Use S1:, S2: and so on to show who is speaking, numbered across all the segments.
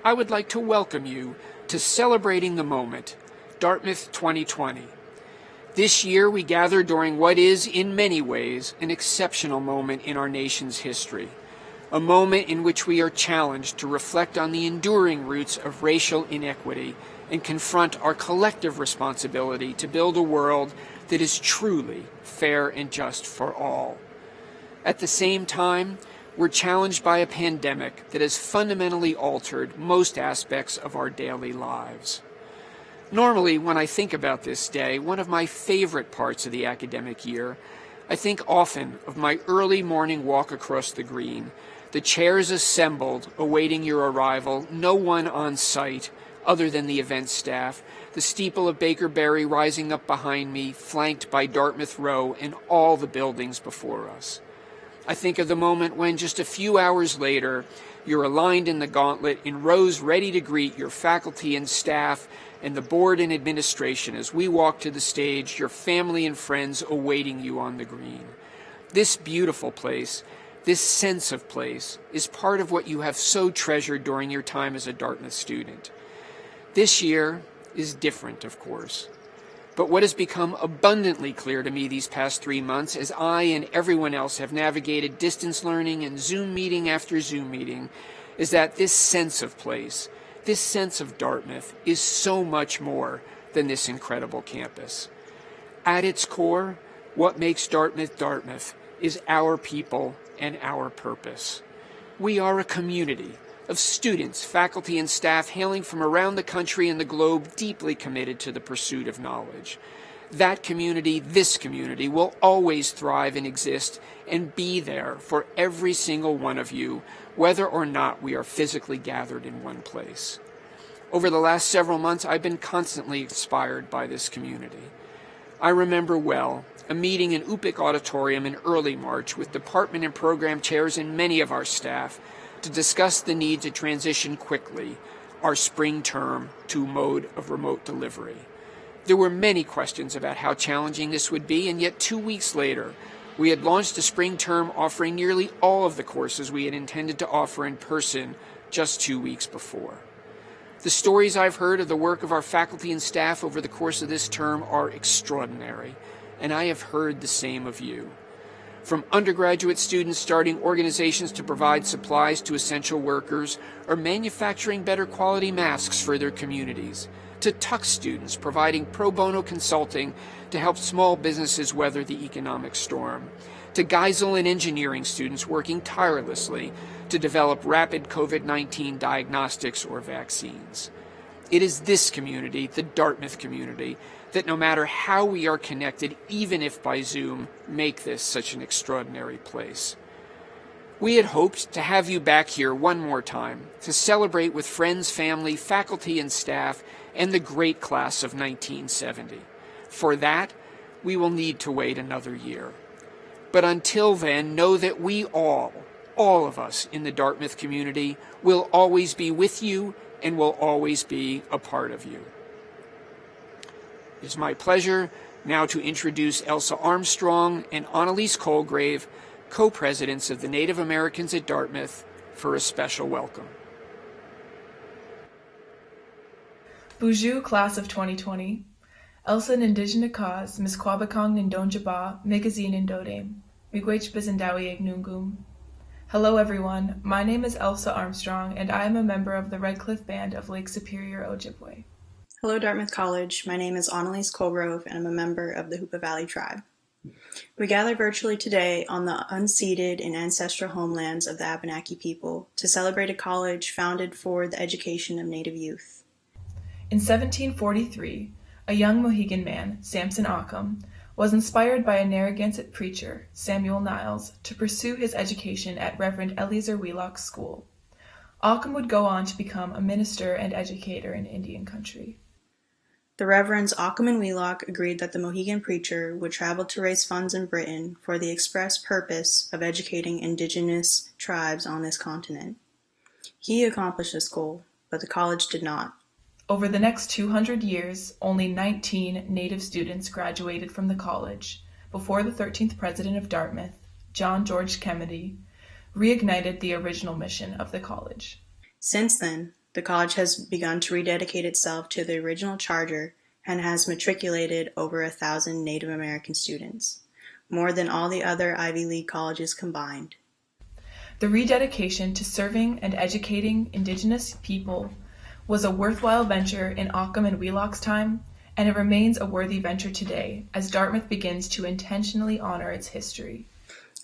S1: I would like to welcome you to Celebrating the Moment, Dartmouth 2020. This year we gather during what is, in many ways, an exceptional moment in our nation's history, a moment in which we are challenged to reflect on the enduring roots of racial inequity and confront our collective responsibility to build a world that is truly fair and just for all. At the same time, we're challenged by a pandemic that has fundamentally altered most aspects of our daily lives. Normally, when I think about this day, one of my favorite parts of the academic year, I think often of my early morning walk across the green, the chairs assembled, awaiting your arrival, no one on site other than the event staff, the steeple of Baker Berry rising up behind me, flanked by Dartmouth Row and all the buildings before us. I think of the moment when, just a few hours later, you're aligned in the gauntlet in rows ready to greet your faculty and staff and the board and administration as we walk to the stage, your family and friends awaiting you on the green. This beautiful place, this sense of place, is part of what you have so treasured during your time as a Dartmouth student. This year is different, of course. But what has become abundantly clear to me these past 3 months, as I and everyone else have navigated distance learning and Zoom meeting after Zoom meeting, is that this sense of place, this sense of Dartmouth, is so much more than this incredible campus. At its core, what makes Dartmouth Dartmouth is our people and our purpose. We are a community of students, faculty, and staff hailing from around the country and the globe, deeply committed to the pursuit of knowledge. That community, this community, will always thrive and exist and be there for every single one of you, whether or not we are physically gathered in one place. Over the last several months, I've been constantly inspired by this community. I remember well a meeting in UPIC Auditorium in early March with department and program chairs and many of our staff to discuss the need to transition quickly our spring term to a mode of remote delivery. There were many questions about how challenging this would be, and yet 2 weeks later, we had launched a spring term offering nearly all of the courses we had intended to offer in person just 2 weeks before. The stories I've heard of the work of our faculty and staff over the course of this term are extraordinary, and I have heard the same of you. From undergraduate students starting organizations to provide supplies to essential workers, or manufacturing better quality masks for their communities, to Tuck students providing pro bono consulting to help small businesses weather the economic storm, to Geisel and engineering students working tirelessly to develop rapid COVID-19 diagnostics or vaccines. It is this community, the Dartmouth community, that no matter how we are connected, even if by Zoom, make this such an extraordinary place. We had hoped to have you back here one more time to celebrate with friends, family, faculty, and staff, and the great class of 1970. For that, we will need to wait another year. But until then, know that we all of us in the Dartmouth community, will always be with you and will always be a part of you. It is my pleasure now to introduce Elsa Armstrong and Annalise Colgrave, co-presidents of the Native Americans at Dartmouth, for a special welcome.
S2: Bonjour, class of 2020. Elsa Nindigena Cause, Miss Kwabakong Nindonjaba, Magazine Indodame, Miigwech Bizendawi Nungum. Hello everyone, my name is Elsa Armstrong and I am a member of the Redcliffe Band of Lake Superior, Ojibwe.
S3: Hello Dartmouth College, my name is Annalise Colgrove and I'm a member of the Hoopa Valley Tribe. We gather virtually today on the unceded and ancestral homelands of the Abenaki people to celebrate a college founded for the education of Native youth.
S2: In 1743, a young Mohegan man, Samson Occam, was inspired by a Narragansett preacher, Samuel Niles, to pursue his education at Reverend Eleazar Wheelock's school. Occam would go on to become a minister and educator in Indian country.
S3: The Reverends Occam and Wheelock agreed that the Mohegan preacher would travel to raise funds in Britain for the express purpose of educating indigenous tribes on this continent. He accomplished this goal, but the college did not.
S2: Over the next 200 years, only 19 Native students graduated from the college before the 13th president of Dartmouth, John George Kennedy, reignited the original mission of the college.
S3: Since then, The college has begun to rededicate itself to the original charter and has matriculated over 1,000 Native American students, more than all the other Ivy League colleges combined.
S2: The rededication to serving and educating Indigenous people was a worthwhile venture in Occam and Wheelock's time, and it remains a worthy venture today as Dartmouth begins to intentionally honor its history.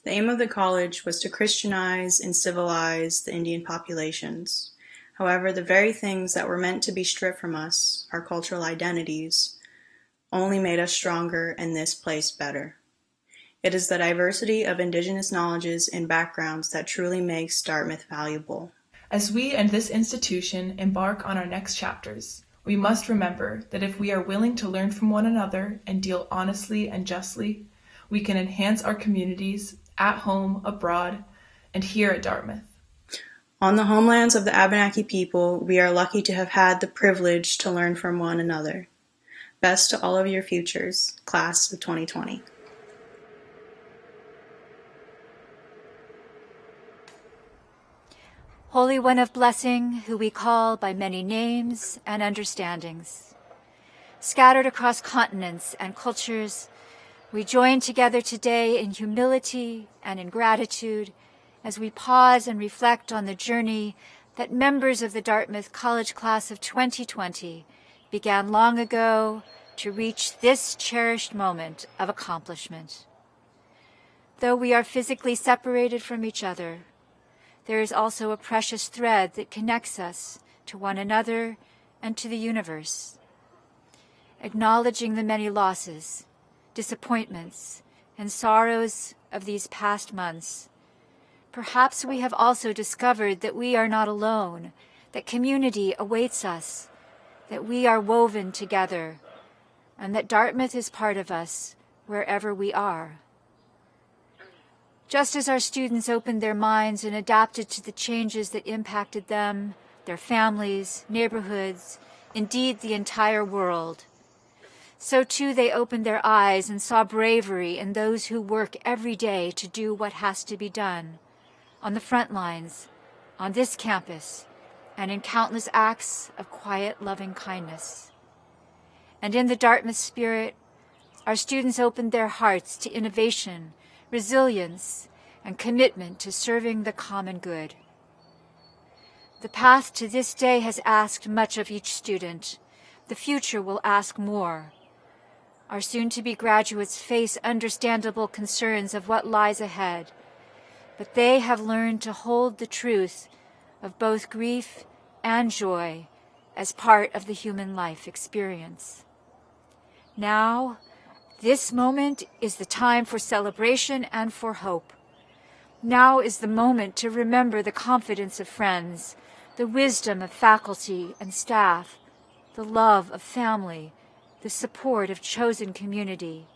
S3: The aim of the college was to Christianize and civilize the Indian populations. However, the very things that were meant to be stripped from us, our cultural identities, only made us stronger and this place better. It is the diversity of Indigenous knowledges and backgrounds that truly makes Dartmouth valuable.
S2: As we and this institution embark on our next chapters, we must remember that if we are willing to learn from one another and deal honestly and justly, we can enhance our communities at home, abroad, and here at Dartmouth.
S3: On the homelands of the Abenaki people, we are lucky to have had the privilege to learn from one another. Best to all of your futures, Class of 2020.
S4: Holy One of blessing, who we call by many names and understandings. Scattered across continents and cultures, we join together today in humility and in gratitude as we pause and reflect on the journey that members of the Dartmouth College Class of 2020 began long ago to reach this cherished moment of accomplishment. Though we are physically separated from each other, there is also a precious thread that connects us to one another and to the universe. Acknowledging the many losses, disappointments, and sorrows of these past months, perhaps we have also discovered that we are not alone, that community awaits us, that we are woven together, and that Dartmouth is part of us wherever we are. Just as our students opened their minds and adapted to the changes that impacted them, their families, neighborhoods, indeed the entire world, so too they opened their eyes and saw bravery in those who work every day to do what has to be done, on the front lines, on this campus, and in countless acts of quiet, loving kindness. And in the Dartmouth spirit, our students opened their hearts to innovation, resilience, and commitment to serving the common good. The path to this day has asked much of each student. The future will ask more. Our soon-to-be graduates face understandable concerns of what lies ahead, but they have learned to hold the truth of both grief and joy as part of the human life experience. Now, this moment is the time for celebration and for hope. Now is the moment to remember the confidence of friends, the wisdom of faculty and staff, the love of family, the support of chosen community.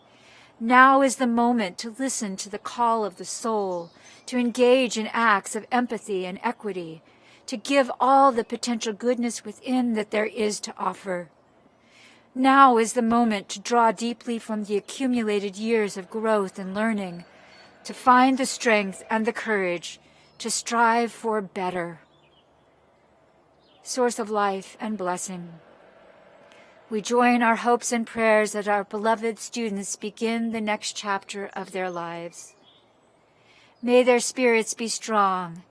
S4: Now is the moment to listen to the call of the soul, to engage in acts of empathy and equity, to give all the potential goodness within that there is to offer. Now is the moment to draw deeply from the accumulated years of growth and learning, to find the strength and the courage to strive for better. Source of life and blessing, we join our hopes and prayers that our beloved students begin the next chapter of their lives. May their spirits be strong,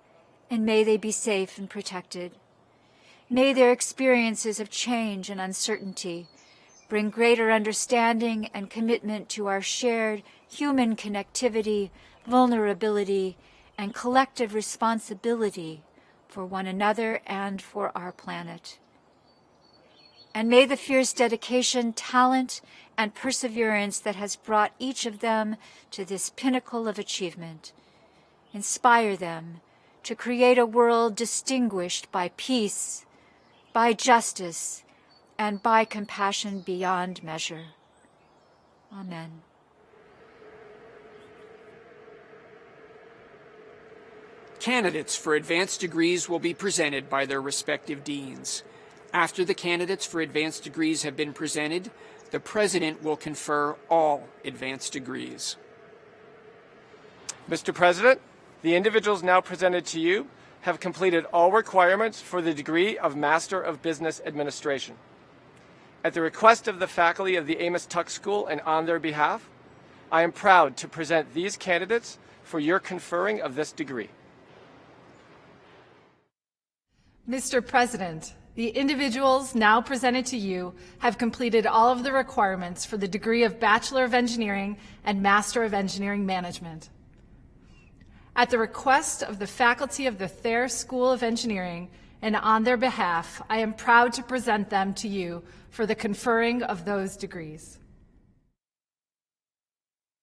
S4: and may they be safe and protected. May their experiences of change and uncertainty bring greater understanding and commitment to our shared human connectivity, vulnerability, and collective responsibility for one another and for our planet. And may the fierce dedication, talent, and perseverance that has brought each of them to this pinnacle of achievement inspire them to create a world distinguished by peace, by justice, and by compassion beyond measure. Amen.
S1: Candidates for advanced degrees will be presented by their respective deans. After the candidates for advanced degrees have been presented, the president will confer all advanced degrees.
S5: Mr. President, the individuals now presented to you have completed all requirements for the degree of Master of Business Administration. At the request of the faculty of the Amos Tuck School and on their behalf, I am proud to present these candidates for your conferring of this degree.
S6: Mr. President, the individuals now presented to you have completed all of the requirements for the degree of Bachelor of Engineering and Master of Engineering Management. At the request of the faculty of the Thayer School of Engineering and on their behalf, I am proud to present them to you for the conferring of those degrees.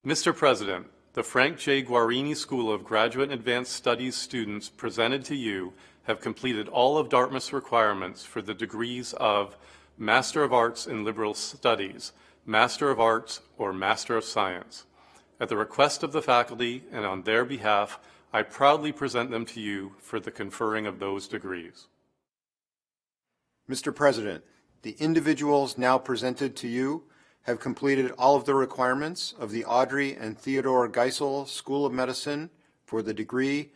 S7: Mr. President, the Frank J. Guarini School of Graduate and Advanced Studies students presented to you have completed all of Dartmouth's requirements for the degrees of Master of Arts in Liberal Studies, Master of Arts, or Master of Science. At the request of the faculty and on their behalf, I proudly present them to you for the conferring of those degrees.
S8: Mr. President, the individuals now presented to you have completed all of the requirements of the Audrey and Theodore Geisel School of Medicine for the degree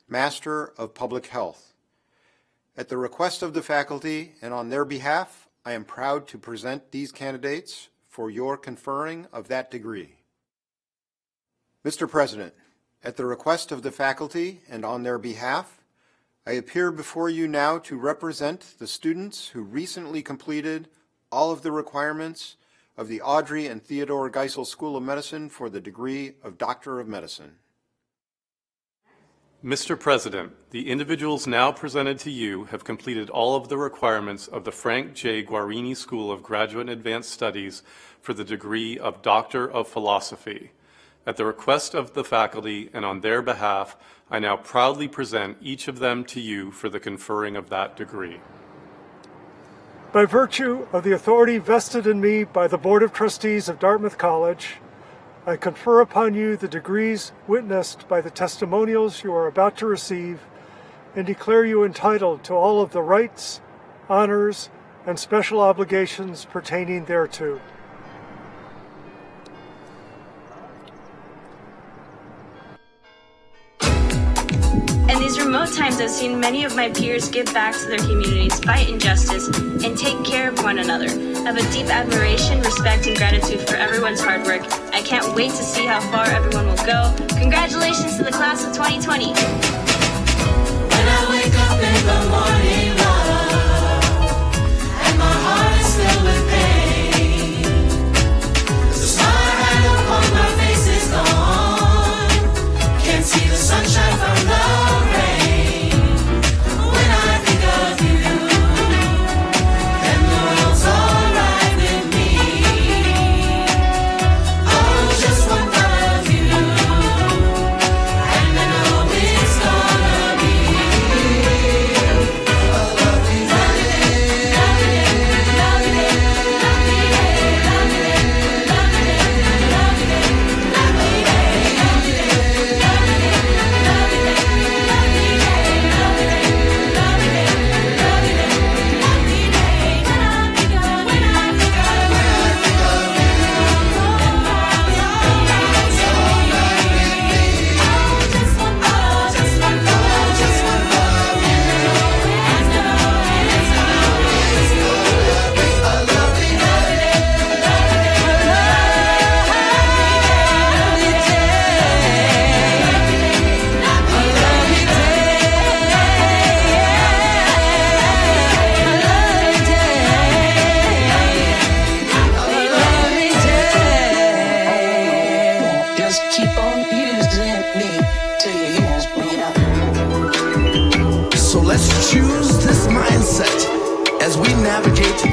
S8: Master of Public Health. At the request of the faculty and on their behalf, I am proud to present these candidates for your conferring of that degree. Mr. President, at the request of the faculty and on their behalf, I appear before you now to represent the students who recently completed all of the requirements of the Audrey and Theodore Geisel School of Medicine for the degree of Doctor of Medicine.
S7: Mr. President, the individuals now presented to you have completed all of the requirements of the Frank J. Guarini School of Graduate and Advanced Studies for the degree of Doctor of Philosophy. At the request of the faculty and on their behalf, I now proudly present each of them to you for the conferring of that degree.
S9: By virtue of the authority vested in me by the Board of Trustees of Dartmouth College, I confer upon you the degrees witnessed by the testimonials you are about to receive and declare you entitled to all of the rights, honors, and special obligations pertaining thereto.
S10: In these remote times, I've seen many of my peers give back to their communities, fight injustice, and take care of one another. I have a deep admiration, respect, and gratitude for everyone's hard work. I can't wait to see how far everyone will go. Congratulations to the class of 2020.
S11: When I wake up in the morning, love, and my heart is filled with pain, the smile I had upon my face is gone. Can't see the sunshine from the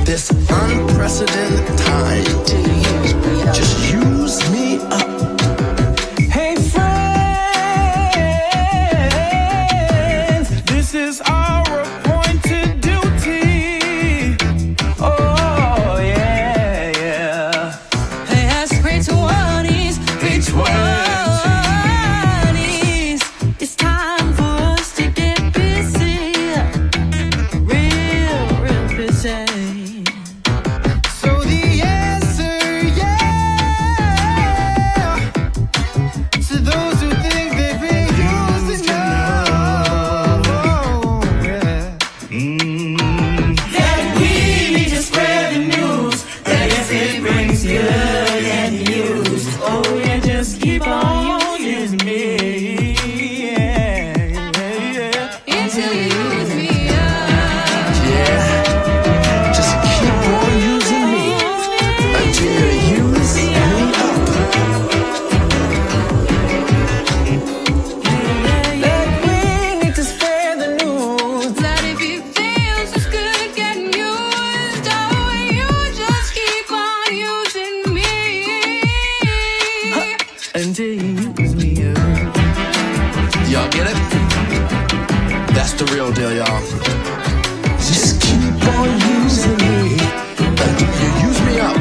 S12: this unprecedented time. Just use me up.
S11: Hey friends, this is our appointed duty. Oh yeah, yeah. Hey, that's great 20s, great 20s. It's time for us to get busy, real busy. So the answer, yeah.
S12: the real deal, y'all. Just keep on using me until you use me up.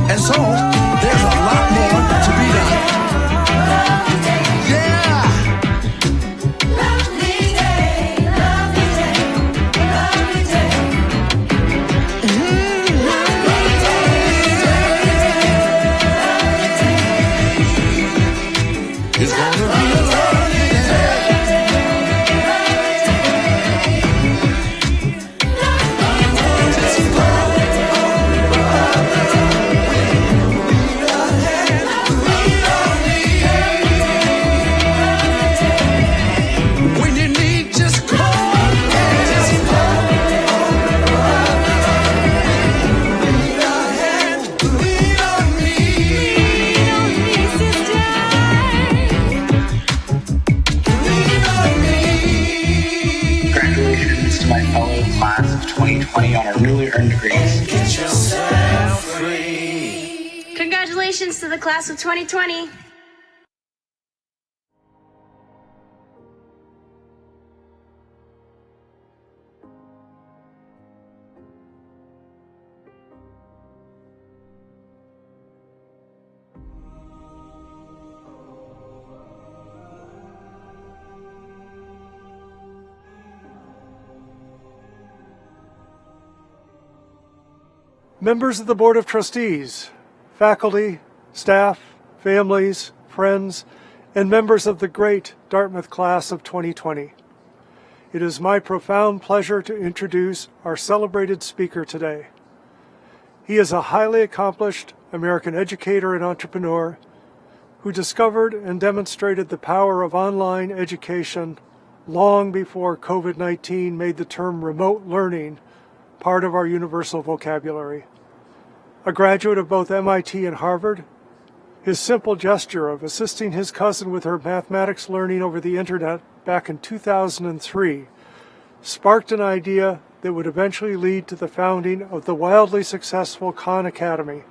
S12: And so, there's a lot more to be done. Yeah!
S11: Lovely day, lovely day, lovely day. Lovely day,
S12: It's gonna be a lovely day. When you need, just call. Lean on me.
S13: Congratulations to my fellow class of 2020 on our newly earned degrees.
S12: Get yourself free.
S10: Congratulations to the class of 2020.
S9: Members of the Board of Trustees, faculty, staff, families, friends, and members of the great Dartmouth Class of 2020. It is my profound pleasure to introduce our celebrated speaker today. He is a highly accomplished American educator and entrepreneur who discovered and demonstrated the power of online education long before COVID-19 made the term remote learning part of our universal vocabulary. A graduate of both MIT and Harvard, his simple gesture of assisting his cousin with her mathematics learning over the internet back in 2003 sparked an idea that would eventually lead to the founding of the wildly successful Khan Academy,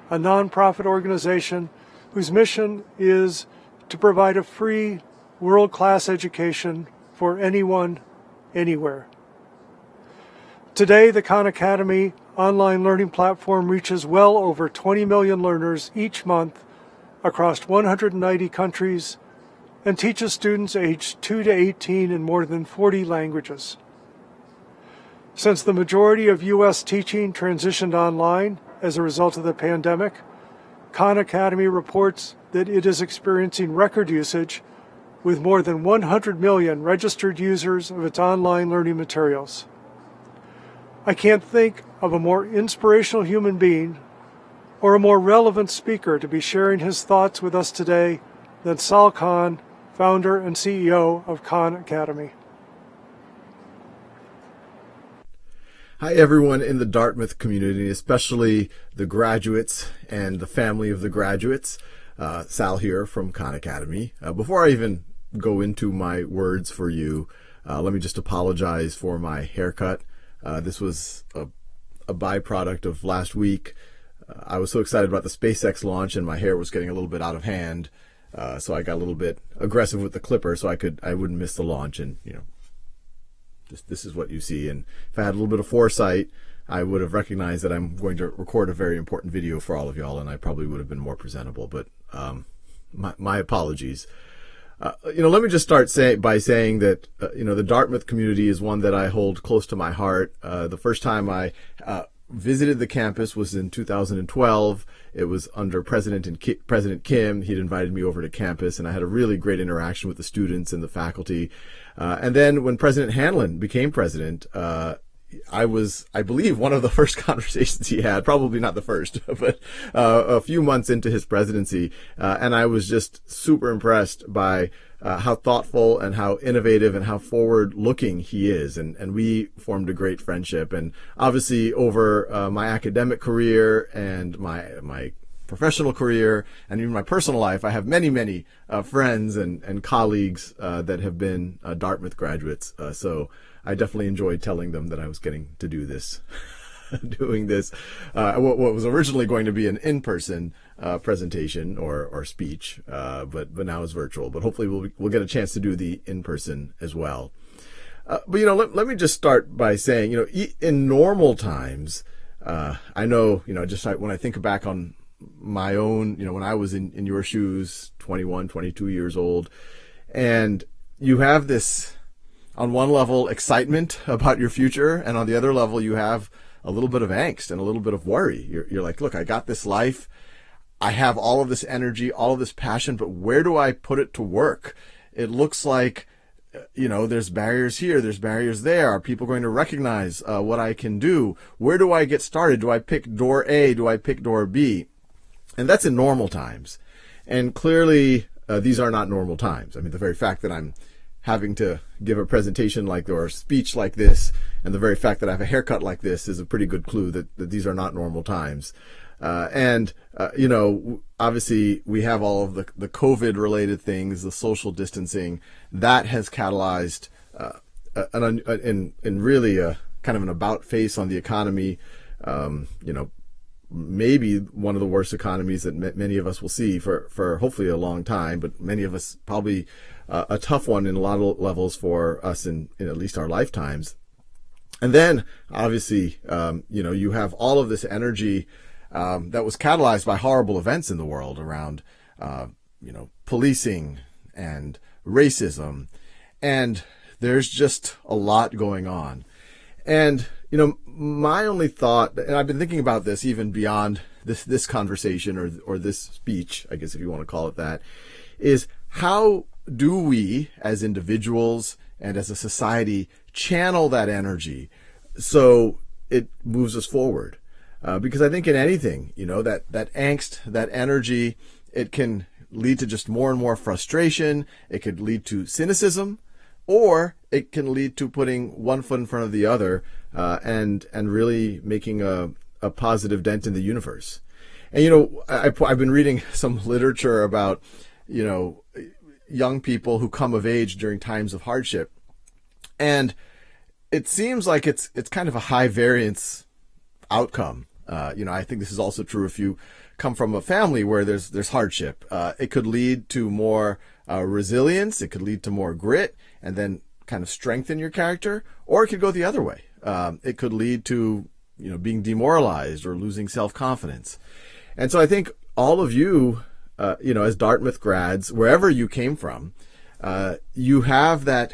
S9: a nonprofit organization whose mission is to provide a free, world-class education for anyone, anywhere. Today, the Khan Academy online learning platform reaches well over 20 million learners each month across 190 countries and teaches students aged 2 to 18 in more than 40 languages. Since the majority of U.S. teaching transitioned online as a result of the pandemic, Khan Academy reports that it is experiencing record usage with more than 100 million registered users of its online learning materials. I can't think of a more inspirational human being or a more relevant speaker to be sharing his thoughts with us today than Sal Khan, founder and CEO of Khan Academy.
S14: Hi, everyone in the Dartmouth community, especially the graduates and the family of the graduates. Sal here from Khan Academy. Before I even go into my words for you, let me just apologize for my haircut. This was a byproduct of last week. I was so excited about the SpaceX launch and my hair was getting a little bit out of hand. So I got a little bit aggressive with the clipper so I wouldn't miss the launch. And, you know, this is what you see. And if I had a little bit of foresight, I would have recognized that I'm going to record a very important video for all of y'all, and I probably would have been more presentable. But my apologies. Let me just start by saying that, the Dartmouth community is one that I hold close to my heart. The first time I visited the campus was in 2012. It was under President Kim. He'd invited me over to campus, and I had a really great interaction with the students and the faculty. And then when President Hanlon became president, I was, I believe, one of the first conversations he had, probably not the first, but a few months into his presidency. And I was just super impressed by how thoughtful and how innovative and how forward-looking he is. And we formed a great friendship. And obviously over my academic career and my professional career and even my personal life, I have many friends and colleagues that have been Dartmouth graduates. So I definitely enjoyed telling them that I was getting to do this, doing this, what was originally going to be an in-person presentation or speech, but now is virtual. But hopefully we'll get a chance to do the in-person as well. But, let me just start by saying, in normal times, I know, just when I think back on my own, when I was in your shoes, 21, 22 years old, and you have this, on one level, excitement about your future, and on the other level, you have a little bit of angst and a little bit of worry. You're like, look, I got this life. I have all of this energy, all of this passion, but where do I put it to work? It looks like, there's barriers here, there's barriers there. Are people going to recognize what I can do? Where do I get started? Do I pick door A? Do I pick door B? And that's in normal times. And clearly, these are not normal times. I mean, the very fact that I'm having to give a presentation like or a speech like this, and the very fact that I have a haircut like this is a pretty good clue that these are not normal times. Obviously we have all of the COVID related things, the social distancing that has catalyzed in really a kind of an about face on the economy. Maybe one of the worst economies that many of us will see for hopefully a long time, but many of us probably a tough one in a lot of levels for us in at least our lifetimes. And then obviously, you have all of this energy that was catalyzed by horrible events in the world around, policing and racism. And there's just a lot going on. And, my only thought, and I've been thinking about this even beyond this conversation or this speech, I guess if you want to call it that, is how do we as individuals and as a society channel that energy so it moves us forward? Because I think in anything, that angst, that energy, it can lead to just more and more frustration. It could lead to cynicism, or it can lead to putting one foot in front of the other and really making a positive dent in the universe. And, I've been reading some literature about, young people who come of age during times of hardship. And it seems like it's kind of a high variance outcome. I think this is also true if you come from a family where there's hardship. It could lead to more resilience. It could lead to more grit and then kind of strengthen your character, or it could go the other way. It could lead to, being demoralized or losing self-confidence. And so I think all of you, as Dartmouth grads, wherever you came from, you have that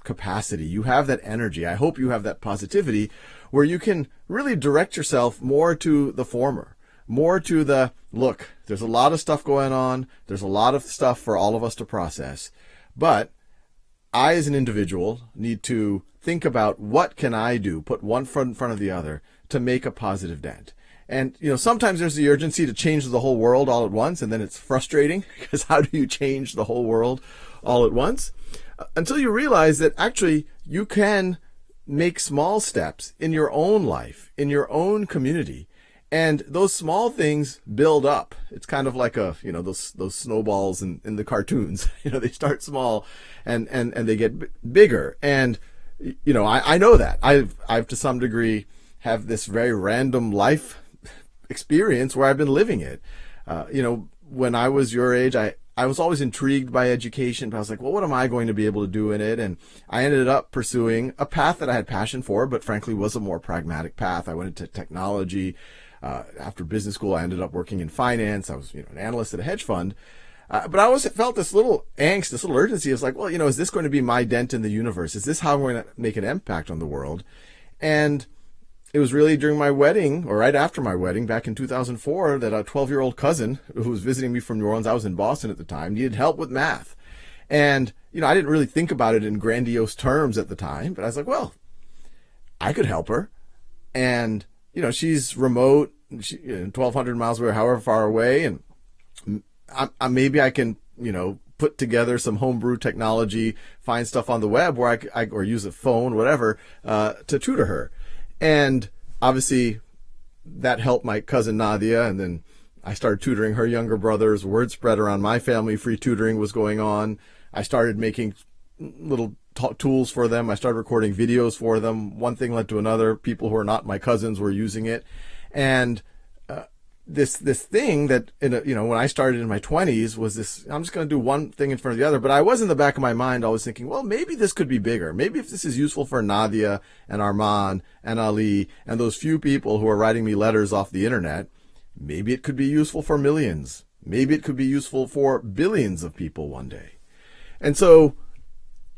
S14: capacity, you have that energy. I hope you have that positivity where you can really direct yourself more to the former, more to the, look, there's a lot of stuff going on. There's a lot of stuff for all of us to process. But I, as an individual, need to think about what can I do, put one foot in front of the other to make a positive dent. And, sometimes there's the urgency to change the whole world all at once, and then it's frustrating because how do you change the whole world all at once? Until you realize that actually you can make small steps in your own life, in your own community, and those small things build up. It's kind of like those snowballs in the cartoons. They start small and they get bigger. And, I know that. I've to some degree have this very random life experience where I've been living it. When I was your age, I was always intrigued by education, but I was like, well, what am I going to be able to do in it? And I ended up pursuing a path that I had passion for, but frankly was a more pragmatic path. I went into technology. After business school, I ended up working in finance. I was, an analyst at a hedge fund. But I always felt this little angst, this little urgency. It was like, well, is this going to be my dent in the universe? Is this how I'm going to make an impact on the world? And it was really during my wedding, or right after my wedding, back in 2004, that a 12-year-old cousin who was visiting me from New Orleans, I was in Boston at the time, needed help with math. And, I didn't really think about it in grandiose terms at the time, but I was like, well, I could help her. And, she's remote, 1,200 miles away, however far away, and maybe I can, put together some homebrew technology, find stuff on the web where I or use a phone, whatever, to tutor her. And obviously that helped my cousin Nadia. And then I started tutoring her younger brothers. Word spread around my family. Free tutoring was going on. I started making little tools for them. I started recording videos for them. One thing led to another. People who are not my cousins were using it. And this thing that, when I started in my 20s was this, I'm just going to do one thing in front of the other. But I was in the back of my mind always thinking, well, maybe this could be bigger. Maybe if this is useful for Nadia and Armand and Ali and those few people who are writing me letters off the internet, maybe it could be useful for millions. Maybe it could be useful for billions of people one day. And so,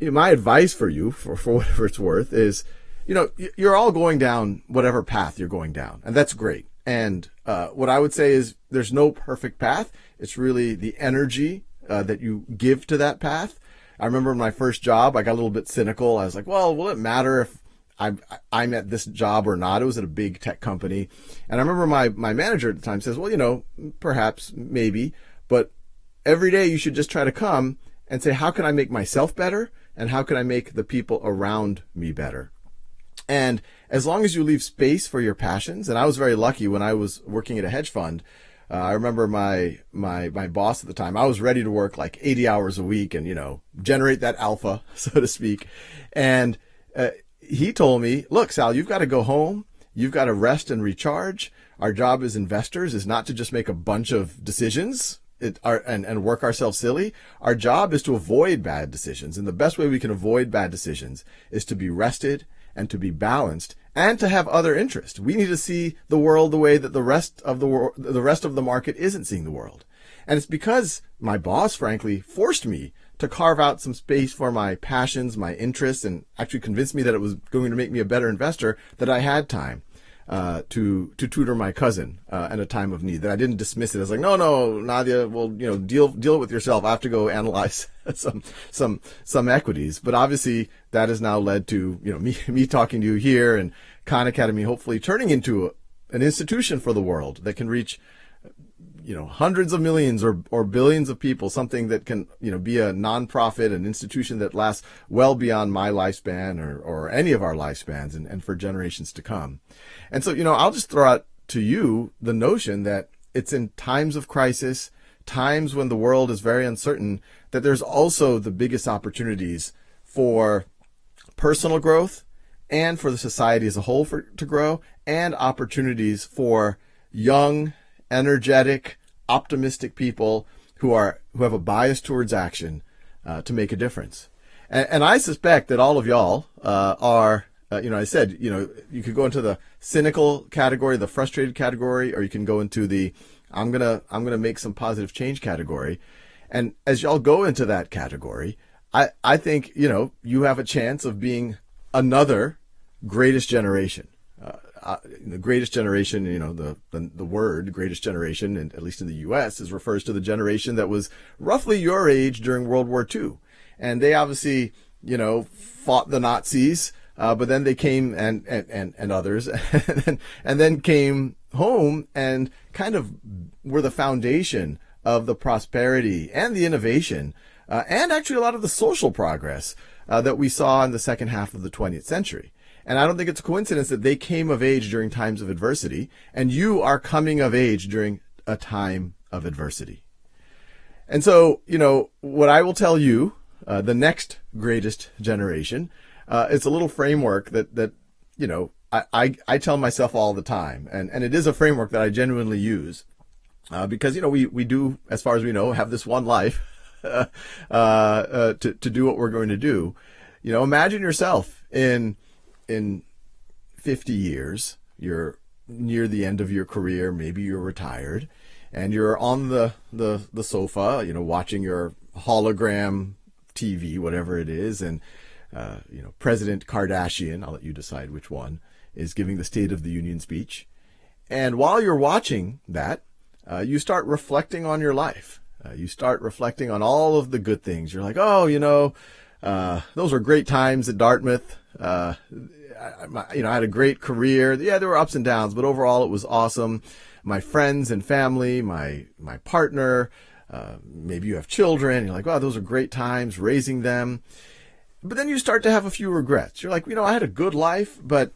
S14: my advice for you, for whatever it's worth, is, you're all going down whatever path you're going down, and that's great. And what I would say is there's no perfect path. It's really the energy that you give to that path. I remember in my first job, I got a little bit cynical. I was like, well, will it matter if I'm at this job or not? It was at a big tech company. And I remember my manager at the time says, well, perhaps, maybe, but every day you should just try to come and say, how can I make myself better? And how can I make the people around me better? And as long as you leave space for your passions, and I was very lucky when I was working at a hedge fund. I remember my boss at the time, I was ready to work like 80 hours a week and, generate that alpha, so to speak. And he told me, look, Sal, you've got to go home. You've got to rest and recharge. Our job as investors is not to just make a bunch of decisions and work ourselves silly. Our job is to avoid bad decisions. And the best way we can avoid bad decisions is to be rested and to be balanced and to have other interests. We need to see the world the way that the rest of the market isn't seeing the world. And it's because my boss, frankly, forced me to carve out some space for my passions, my interests, and actually convinced me that it was going to make me a better investor, that I had time to tutor my cousin in a time of need, that I didn't dismiss it as like, no, Nadia, well, deal with yourself. I have to go analyze some equities. But obviously that has now led to, me talking to you here and Khan Academy hopefully turning into an institution for the world that can reach, hundreds of millions or billions of people, something that can, be a nonprofit, an institution that lasts well beyond my lifespan or any of our lifespans and for generations to come. And so, I'll just throw out to you the notion that it's in times of crisis, times when the world is very uncertain, that there's also the biggest opportunities for personal growth and for the society as a whole to grow, and opportunities for young, energetic, optimistic people who have a bias towards action to make a difference. And I suspect that all of y'all are, I said, you could go into the cynical category, the frustrated category, or you can go into the I'm gonna make some positive change category. And as y'all go into that category, I think you have a chance of being another greatest generation. The greatest generation, the word greatest generation, and at least in the U.S., refers to the generation that was roughly your age during World War II. And they obviously, fought the Nazis, but then they came and others, and then came home and kind of were the foundation of the prosperity and the innovation, and actually a lot of the social progress that we saw in the second half of the 20th century. And I don't think it's a coincidence that they came of age during times of adversity, and you are coming of age during a time of adversity. And so, what I will tell you, the next greatest generation, it's a little framework that I tell myself all the time, and it is a framework that I genuinely use, because we do, as far as we know, have this one life to do what we're going to do. Imagine yourself in 50 years, you're near the end of your career, maybe you're retired, and you're on the sofa, watching your hologram TV, whatever it is, and President Kardashian, I'll let you decide which one, is giving the State of the Union speech. And while you're watching that, you start reflecting on your life. You start reflecting on all of the good things. You're like, those were great times at Dartmouth. I had a great career. Yeah, there were ups and downs, but overall it was awesome. My friends and family, my partner, maybe you have children. You're like, wow, those are great times raising them. But then you start to have a few regrets. You're like, I had a good life, but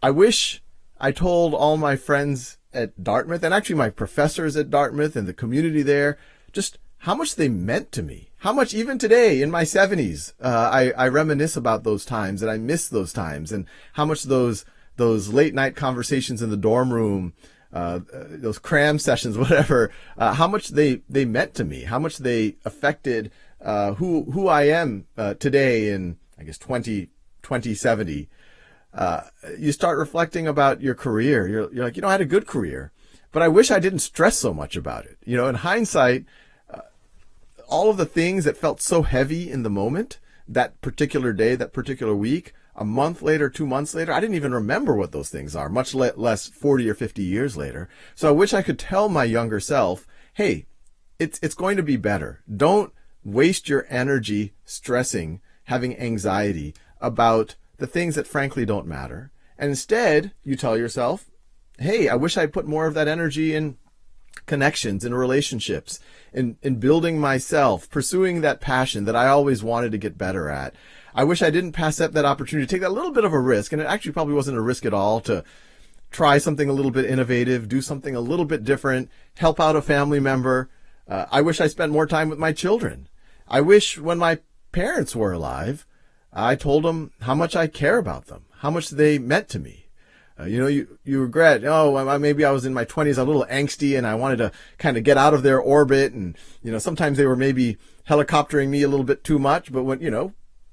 S14: I wish I told all my friends at Dartmouth, and actually my professors at Dartmouth and the community there, just how much they meant to me. How much even today in my 70s, I reminisce about those times and I miss those times, and how much those late night conversations in the dorm room those cram sessions, whatever, how much they meant to me, how much they affected who I am today in, I guess, 2070. You start reflecting about your career. You're like, I had a good career, but I wish I didn't stress so much about it. In hindsight, all of the things that felt so heavy in the moment, that particular day, that particular week, a month later, 2 months later, I didn't even remember what those things are, much less 40 or 50 years later. So I wish I could tell my younger self, hey, it's going to be better. Don't waste your energy stressing, having anxiety about the things that frankly don't matter. And instead, you tell yourself, hey, I wish I'd put more of that energy in connections, in relationships, in building myself, pursuing that passion that I always wanted to get better at. I wish I didn't pass up that opportunity to take that little bit of a risk, and it actually probably wasn't a risk at all, to try something a little bit innovative, do something a little bit different, help out a family member. I wish I spent more time with my children. I wish when my parents were alive, I told them how much I care about them, how much they meant to me. You regret, maybe I was in my 20s, a little angsty, and I wanted to kind of get out of their orbit. And, sometimes they were maybe helicoptering me a little bit too much. But when,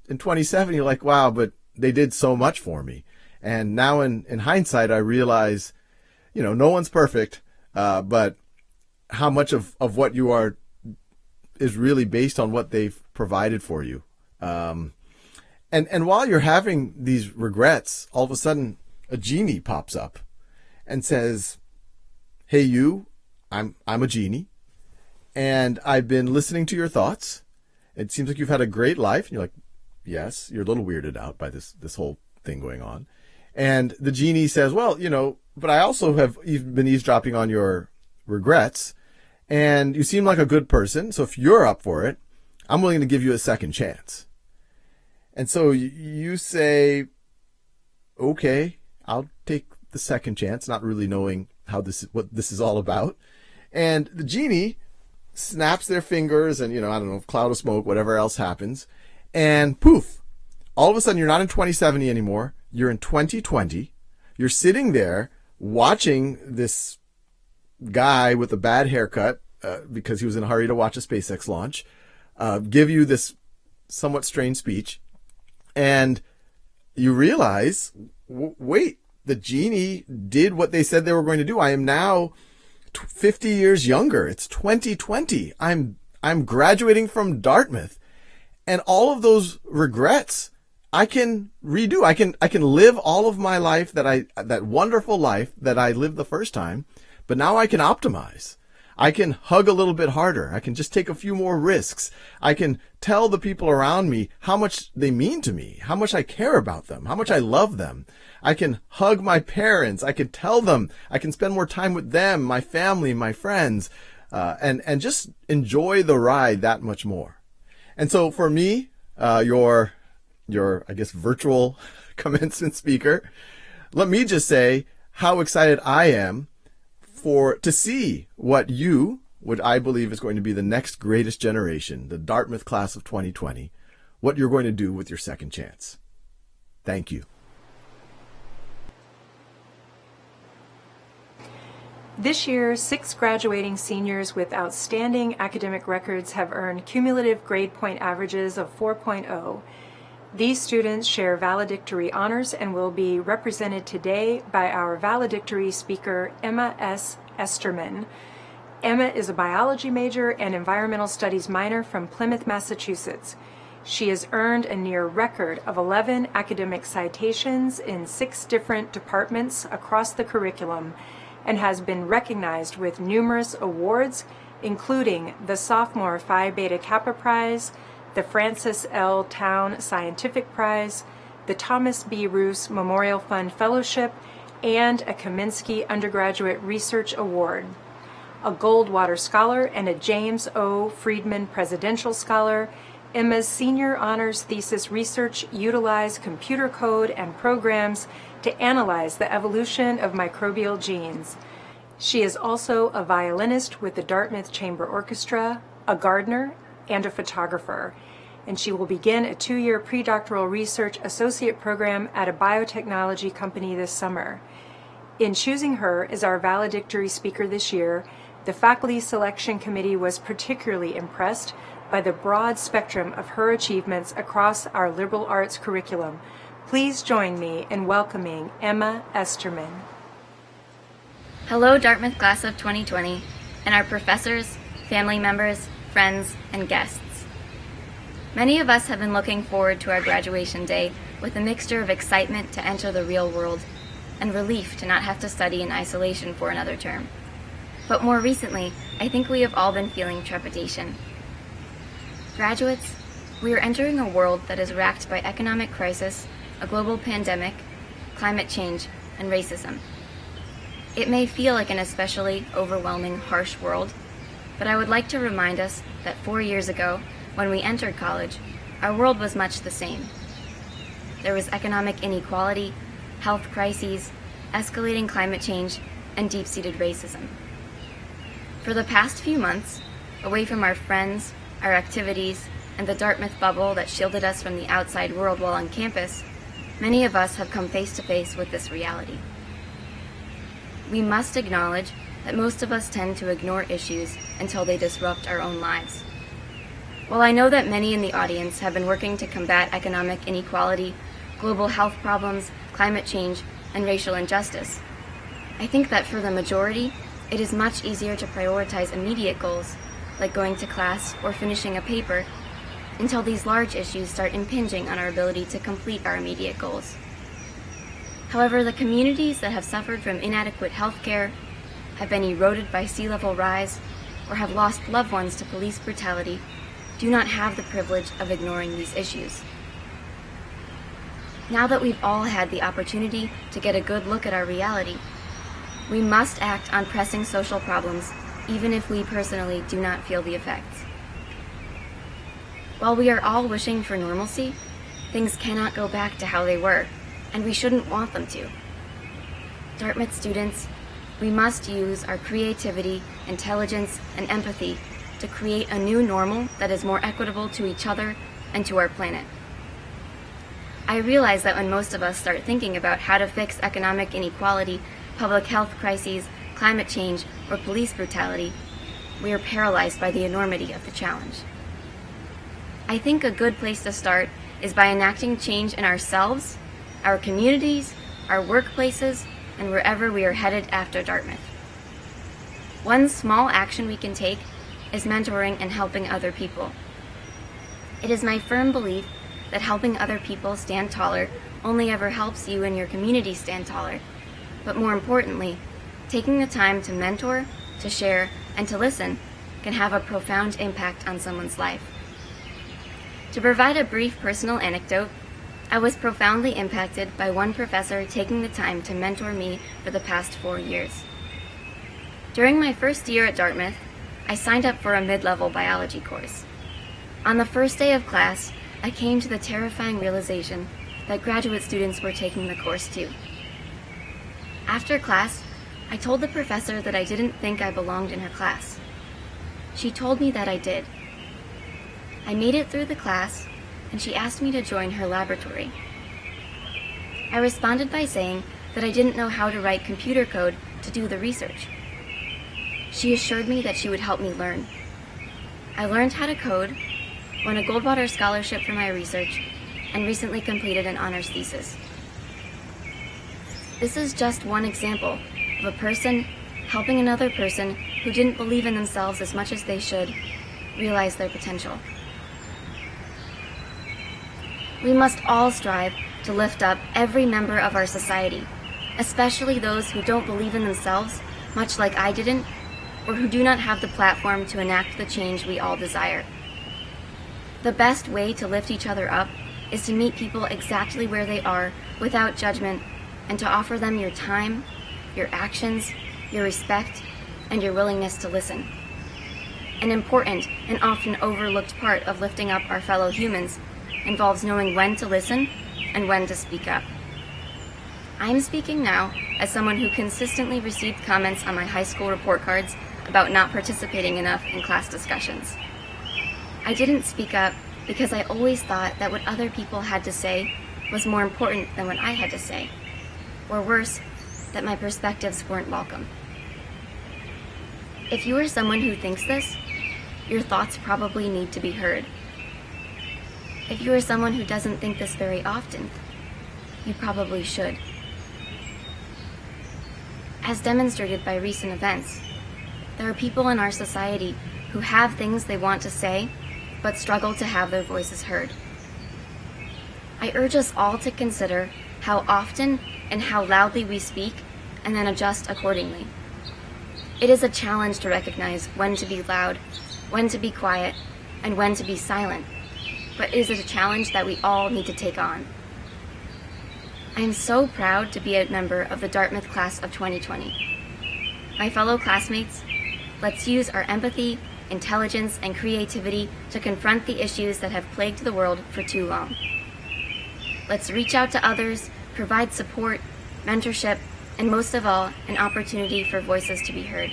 S14: in 27, you're like, wow, but they did so much for me. And now in hindsight, I realize, no one's perfect, but how much of what you are is really based on what they've provided for you. And while you're having these regrets, all of a sudden a genie pops up and says, hey, I'm a genie, and I've been listening to your thoughts. It seems like you've had a great life. And you're like, yes, you're a little weirded out by this whole thing going on. And the genie says, well, but I also have been eavesdropping on your regrets, and you seem like a good person. So if you're up for it, I'm willing to give you a second chance. And so you say, okay, I'll take the second chance, not really knowing what this is all about. And the genie snaps their fingers and, I don't know, cloud of smoke, whatever else happens. And poof, all of a sudden you're not in 2070 anymore. You're in 2020. You're sitting there watching this guy with a bad haircut, because he was in a hurry to watch a SpaceX launch, give you this somewhat strange speech. And you realize, wait, the genie did what they said they were going to do. I am now 50 years younger. It's 2020. I'm graduating from Dartmouth, and all of those regrets I can redo. I can live all of my life, that wonderful life that I lived the first time, but now I can optimize. I can hug a little bit harder. I can just take a few more risks. I can tell the people around me how much they mean to me, how much I care about them, how much I love them. I can hug my parents. I can tell them. I can spend more time with them, my family, my friends, and just enjoy the ride that much more. And so for me, your I guess virtual commencement speaker, let me just say how excited I am to see what I believe is going to be the next greatest generation, the Dartmouth Class of 2020, what you're going to do with your second chance. Thank you.
S15: This year, 6 graduating seniors with outstanding academic records have earned cumulative grade point averages of 4.0. These students share valedictory honors and will be represented today by our valedictory speaker, Emma S. Esterman. Emma is a biology major and environmental studies minor from Plymouth, Massachusetts. She has earned a near record of 11 academic citations in 6 different departments across the curriculum and has been recognized with numerous awards, including the Sophomore Phi Beta Kappa Prize, the Francis L. Town Scientific Prize, the Thomas B. Roos Memorial Fund Fellowship, and a Kaminsky Undergraduate Research Award. A Goldwater Scholar and a James O. Friedman Presidential Scholar, Emma's senior honors thesis research utilized computer code and programs to analyze the evolution of microbial genes. She is also a violinist with the Dartmouth Chamber Orchestra, a gardener, and a photographer, and she will begin a 2-year predoctoral research associate program at a biotechnology company this summer. In choosing her as our valedictory speaker this year, the faculty selection committee was particularly impressed by the broad spectrum of her achievements across our liberal arts curriculum. Please join me in welcoming Emma Esterman.
S16: Hello, Dartmouth Class of 2020, and our professors, family members, friends, and guests. Many of us have been looking forward to our graduation day with a mixture of excitement to enter the real world and relief to not have to study in isolation for another term. But more recently, I think we have all been feeling trepidation. Graduates, we are entering a world that is racked by economic crisis, a global pandemic, climate change, and racism. It may feel like an especially overwhelming, harsh world, but I would like to remind us that 4 years ago, when we entered college, our world was much the same. There was economic inequality, health crises, escalating climate change, and deep-seated racism. For the past few months, away from our friends, our activities, and the Dartmouth bubble that shielded us from the outside world while on campus, many of us have come face to face with this reality. We must acknowledge that most of us tend to ignore issues until they disrupt our own lives. While I know that many in the audience have been working to combat economic inequality, global health problems, climate change, and racial injustice, I think that for the majority, it is much easier to prioritize immediate goals, like going to class or finishing a paper, until these large issues start impinging on our ability to complete our immediate goals. However, the communities that have suffered from inadequate health care, have been eroded by sea level rise, or have lost loved ones to police brutality, do not have the privilege of ignoring these issues. Now that we've all had the opportunity to get a good look at our reality, we must act on pressing social problems, even if we personally do not feel the effects. While we are all wishing for normalcy, things cannot go back to how they were, and we shouldn't want them to. Dartmouth students, we must use our creativity, intelligence, and empathy to create a new normal that is more equitable to each other and to our planet. I realize that when most of us start thinking about how to fix economic inequality, public health crises, climate change, or police brutality, we are paralyzed by the enormity of the challenge. I think a good place to start is by enacting change in ourselves, our communities, our workplaces, and wherever we are headed after Dartmouth. One small action we can take is mentoring and helping other people. It is my firm belief that helping other people stand taller only ever helps you and your community stand taller. But more importantly, taking the time to mentor, to share, and to listen can have a profound impact on someone's life. To provide a brief personal anecdote, I was profoundly impacted by one professor taking the time to mentor me for the past 4 years. During my first year at Dartmouth, I signed up for a mid-level biology course. On the first day of class, I came to the terrifying realization that graduate students were taking the course too. After class, I told the professor that I didn't think I belonged in her class. She told me that I did. I made it through the class, and she asked me to join her laboratory. I responded by saying that I didn't know how to write computer code to do the research. She assured me that she would help me learn. I learned how to code, won a Goldwater scholarship for my research, and recently completed an honors thesis. This is just one example of a person helping another person who didn't believe in themselves as much as they should realize their potential. We must all strive to lift up every member of our society, especially those who don't believe in themselves, much like I didn't, or who do not have the platform to enact the change we all desire. The best way to lift each other up is to meet people exactly where they are without judgment, and to offer them your time, your actions, your respect, and your willingness to listen. An important and often overlooked part of lifting up our fellow humans involves knowing when to listen and when to speak up. I'm speaking now as someone who consistently received comments on my high school report cards about not participating enough in class discussions. I didn't speak up because I always thought that what other people had to say was more important than what I had to say. Or worse, that my perspectives weren't welcome. If you are someone who thinks this, your thoughts probably need to be heard. If you are someone who doesn't think this very often, you probably should. As demonstrated by recent events, there are people in our society who have things they want to say, but struggle to have their voices heard. I urge us all to consider how often and how loudly we speak, and then adjust accordingly. It is a challenge to recognize when to be loud, when to be quiet, and when to be silent, but it is a challenge that we all need to take on. I am so proud to be a member of the Dartmouth Class of 2020. My fellow classmates, let's use our empathy, intelligence, and creativity to confront the issues that have plagued the world for too long. Let's reach out to others, provide support, mentorship, and most of all, an opportunity for voices to be heard.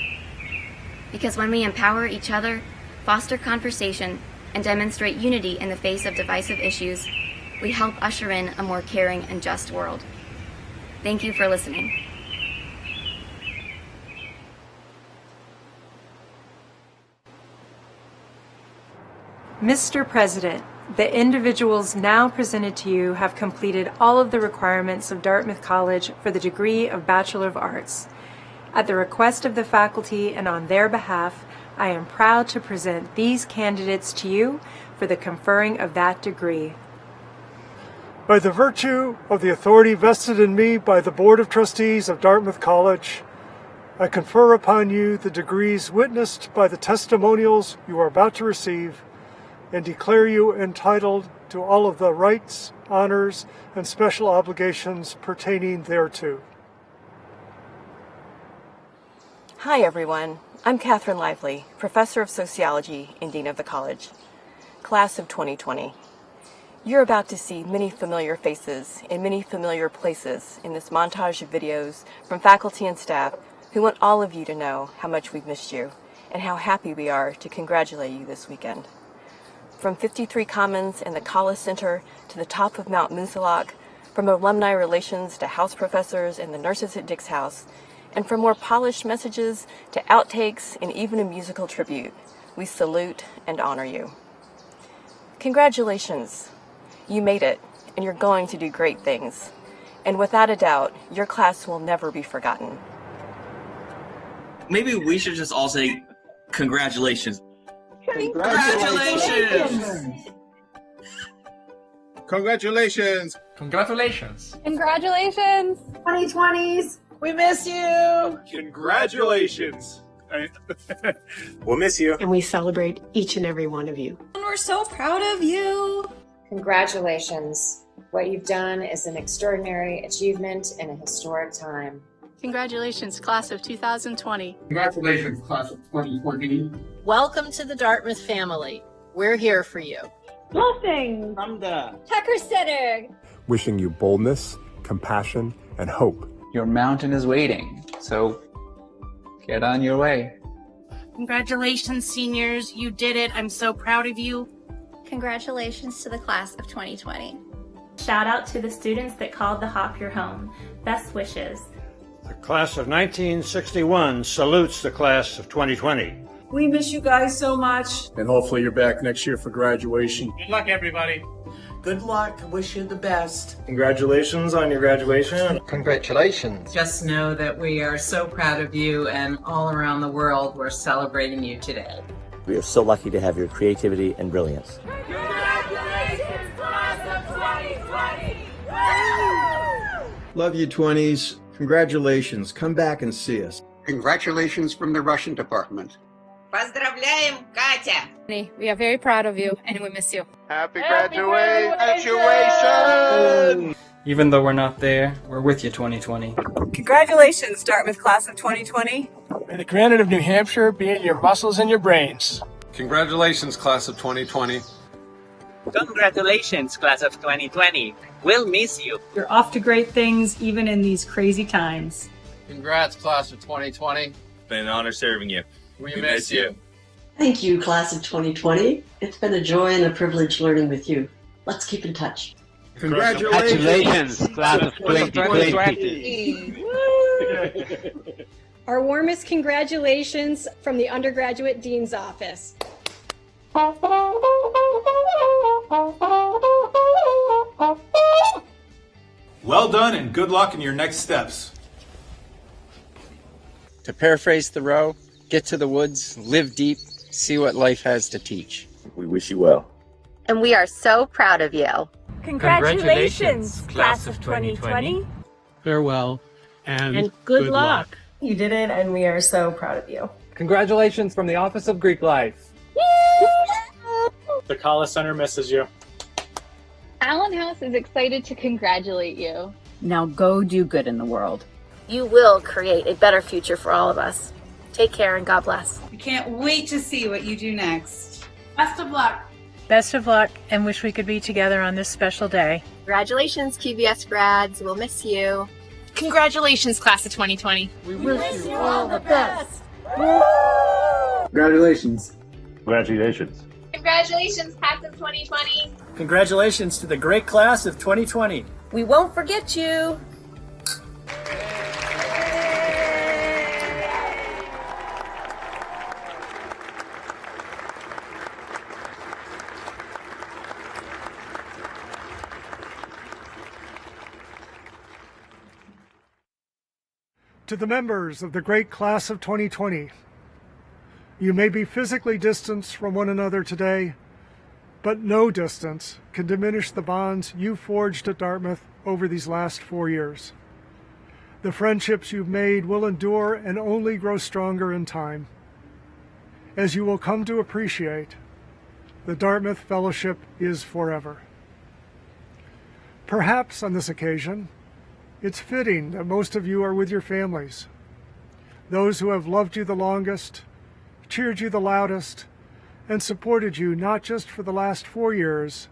S16: Because when we empower each other, foster conversation, and demonstrate unity in the face of divisive issues, we help usher in a more caring and just world. Thank you for listening.
S15: Mr. President, the individuals now presented to you have completed all of the requirements of Dartmouth College for the degree of Bachelor of Arts. At the request of the faculty and on their behalf, I am proud to present these candidates to you for the conferring of that degree.
S9: By the virtue of the authority vested in me by the Board of Trustees of Dartmouth College, I confer upon you the degrees witnessed by the testimonials you are about to receive, and declare you entitled to all of the rights, honors, and special obligations pertaining thereto.
S17: Hi everyone, I'm Catherine Lively, Professor of Sociology and Dean of the College. Class of 2020. You're about to see many familiar faces in many familiar places in this montage of videos from faculty and staff who want all of you to know how much we've missed you and how happy we are to congratulate you this weekend. From 53 Commons and the Collis Center to the top of Mount Moosilauke, from alumni relations to house professors and the nurses at Dick's House, and from more polished messages to outtakes and even a musical tribute, we salute and honor you. Congratulations. You made it, and you're going to do great things. And without a doubt, your class will never be forgotten.
S18: Maybe we should just all say congratulations.
S19: Congratulations!
S20: Congratulations!
S19: Congratulations!
S21: Congratulations! 2020s!
S22: We miss you!
S20: Congratulations!
S23: We'll miss you.
S24: And we celebrate each and every one of you.
S25: And we're so proud of you!
S26: Congratulations. What you've done is an extraordinary achievement in a historic time.
S27: Congratulations, class of 2020.
S19: Congratulations, class of 2020.
S22: Welcome to the Dartmouth family. We're here for you.
S28: Blessings
S23: from the
S28: Tucker Center.
S29: Wishing you boldness, compassion, and hope.
S30: Your mountain is waiting, so get on your way.
S31: Congratulations, seniors. You did it. I'm so proud of you.
S32: Congratulations to the class of 2020.
S33: Shout out to the students that called the hop your home. Best wishes.
S34: The class of 1961 salutes the class of 2020.
S22: We miss you guys so much.
S29: And hopefully you're back next year for graduation.
S19: Good luck, everybody.
S22: Good luck. Wish you the best.
S29: Congratulations on your graduation.
S30: Congratulations.
S22: Just know that we are so proud of you, and all around the world we're celebrating you today.
S35: We are so lucky to have your creativity and brilliance.
S28: Congratulations, class of 2020!
S36: Love you, 20s. Congratulations. Come back and see us.
S37: Congratulations from the Russian department.
S22: Поздравляем, Катя!
S33: We are very proud of you and we miss you.
S20: Happy graduation!
S31: Even though we're not there, we're with you 2020.
S22: Congratulations, Dartmouth class of 2020.
S19: May the granite of New Hampshire be in your muscles and your brains.
S7: Congratulations, class of 2020.
S38: Congratulations, class of 2020. We'll miss you.
S22: You're off to great things even in these crazy times.
S30: Congrats, class of 2020.
S38: Been an honor serving you.
S30: We miss you.
S39: Thank you, class of 2020. It's been a joy and a privilege learning with you. Let's keep in touch.
S20: Congratulations,
S38: class of 2020.
S28: Our warmest congratulations from the undergraduate dean's office.
S20: Well done and good luck in your next steps.
S1: To paraphrase Thoreau, get to the woods, live deep, see what life has to teach.
S35: We wish you well.
S32: And we are so proud of you.
S28: Congratulations, class of 2020.
S2: Farewell and
S31: good luck.
S28: You did it, and we are so proud of you.
S30: Congratulations from the Office of Greek Life.
S1: The Kala Center misses you.
S27: Allen House is excited to congratulate you.
S22: Now go do good in the world.
S32: You will create a better future for all of us. Take care and God bless.
S28: We can't wait to see what you do next.
S31: Best of luck. Best of luck, and wish we could be together on this special day.
S32: Congratulations, QVS grads. We'll miss you.
S31: Congratulations, class of 2020.
S28: We wish you all the best.
S36: Congratulations.
S35: Congratulations.
S28: Congratulations, class of 2020.
S19: Congratulations to the great class of 2020.
S28: We won't forget you.
S3: To the members of the great class of 2020, you may be physically distanced from one another today, but no distance can diminish the bonds you forged at Dartmouth over these last 4 years. The friendships you've made will endure and only grow stronger in time. As you will come to appreciate, the Dartmouth Fellowship is forever. Perhaps on this occasion, it's fitting that most of you are with your families, those who have loved you the longest, cheered you the loudest, and supported you not just for the last 4 years,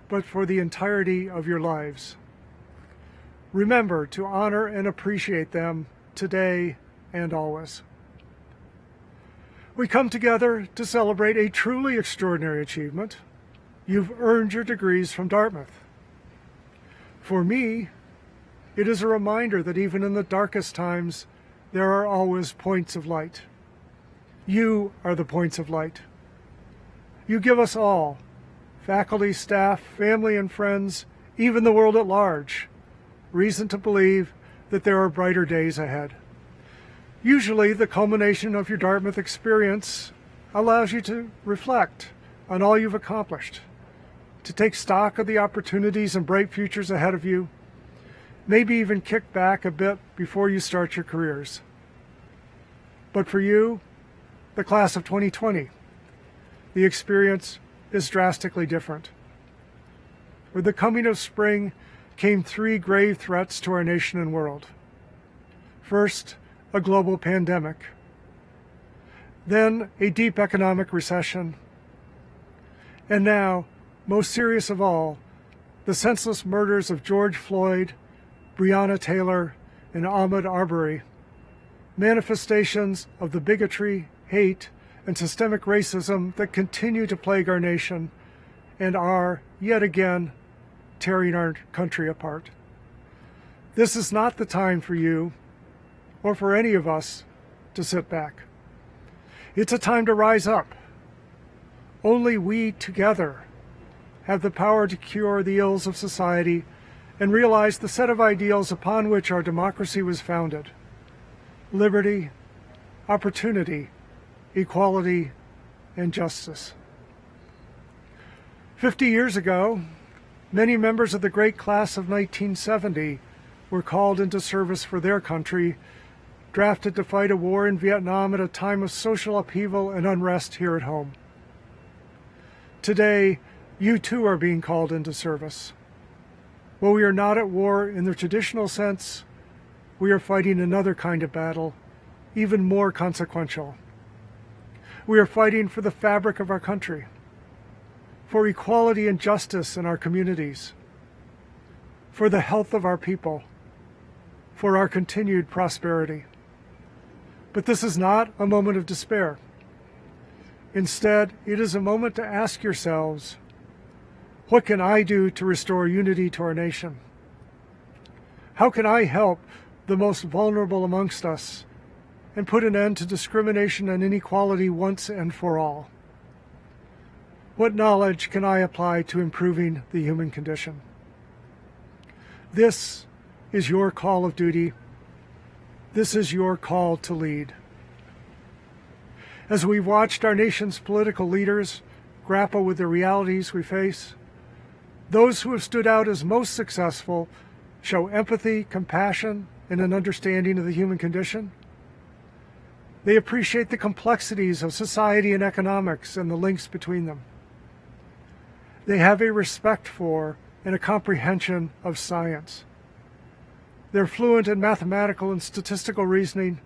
S3: but for the entirety of your lives. Remember to honor and appreciate them today and always. We come together to celebrate a truly extraordinary achievement. You've earned your degrees from Dartmouth. For me, it is a reminder that even in the darkest times, there are always points of light. You are the points of light. You give us all, faculty, staff, family, and friends, even the world at large, reason to believe that there are brighter days ahead. Usually, the culmination of your Dartmouth experience allows you to reflect on all you've accomplished, to take stock of the opportunities and bright futures ahead of you, maybe even kick back a bit before you start your careers. But for you, the class of 2020, the experience is drastically different. With the coming of spring came 3 grave threats to our nation and world. First, a global pandemic. Then, a deep economic recession. And now, most serious of all, the senseless murders of George Floyd, Breonna Taylor, and Ahmaud Arbery, manifestations of the bigotry, hate, and systemic racism that continue to plague our nation and are, yet again, tearing our country apart. This is not the time for you, or for any of us, to sit back. It's a time to rise up. Only we together have the power to cure the ills of society and realize the set of ideals upon which our democracy was founded: liberty, opportunity, equality, and justice. 50 years ago, many members of the great class of 1970 were called into service for their country, drafted to fight a war in Vietnam at a time of social upheaval and unrest here at home. Today, you too are being called into service. While we are not at war in the traditional sense, we are fighting another kind of battle, even more consequential. We are fighting for the fabric of our country, for equality and justice in our communities, for the health of our people, for our continued prosperity. But this is not a moment of despair. Instead, it is a moment to ask yourselves, what can I do to restore unity to our nation? How can I help the most vulnerable amongst us, and put an end to discrimination and inequality once and for all? What knowledge can I apply to improving the human condition? This is your call of duty. This is your call to lead. As we've watched our nation's political leaders grapple with the realities we face, those who have stood out as most successful show empathy, compassion, and an understanding of the human condition. They appreciate the complexities of society and economics and the links between them. They have a respect for and a comprehension of science. They're fluent in mathematical and statistical reasoning,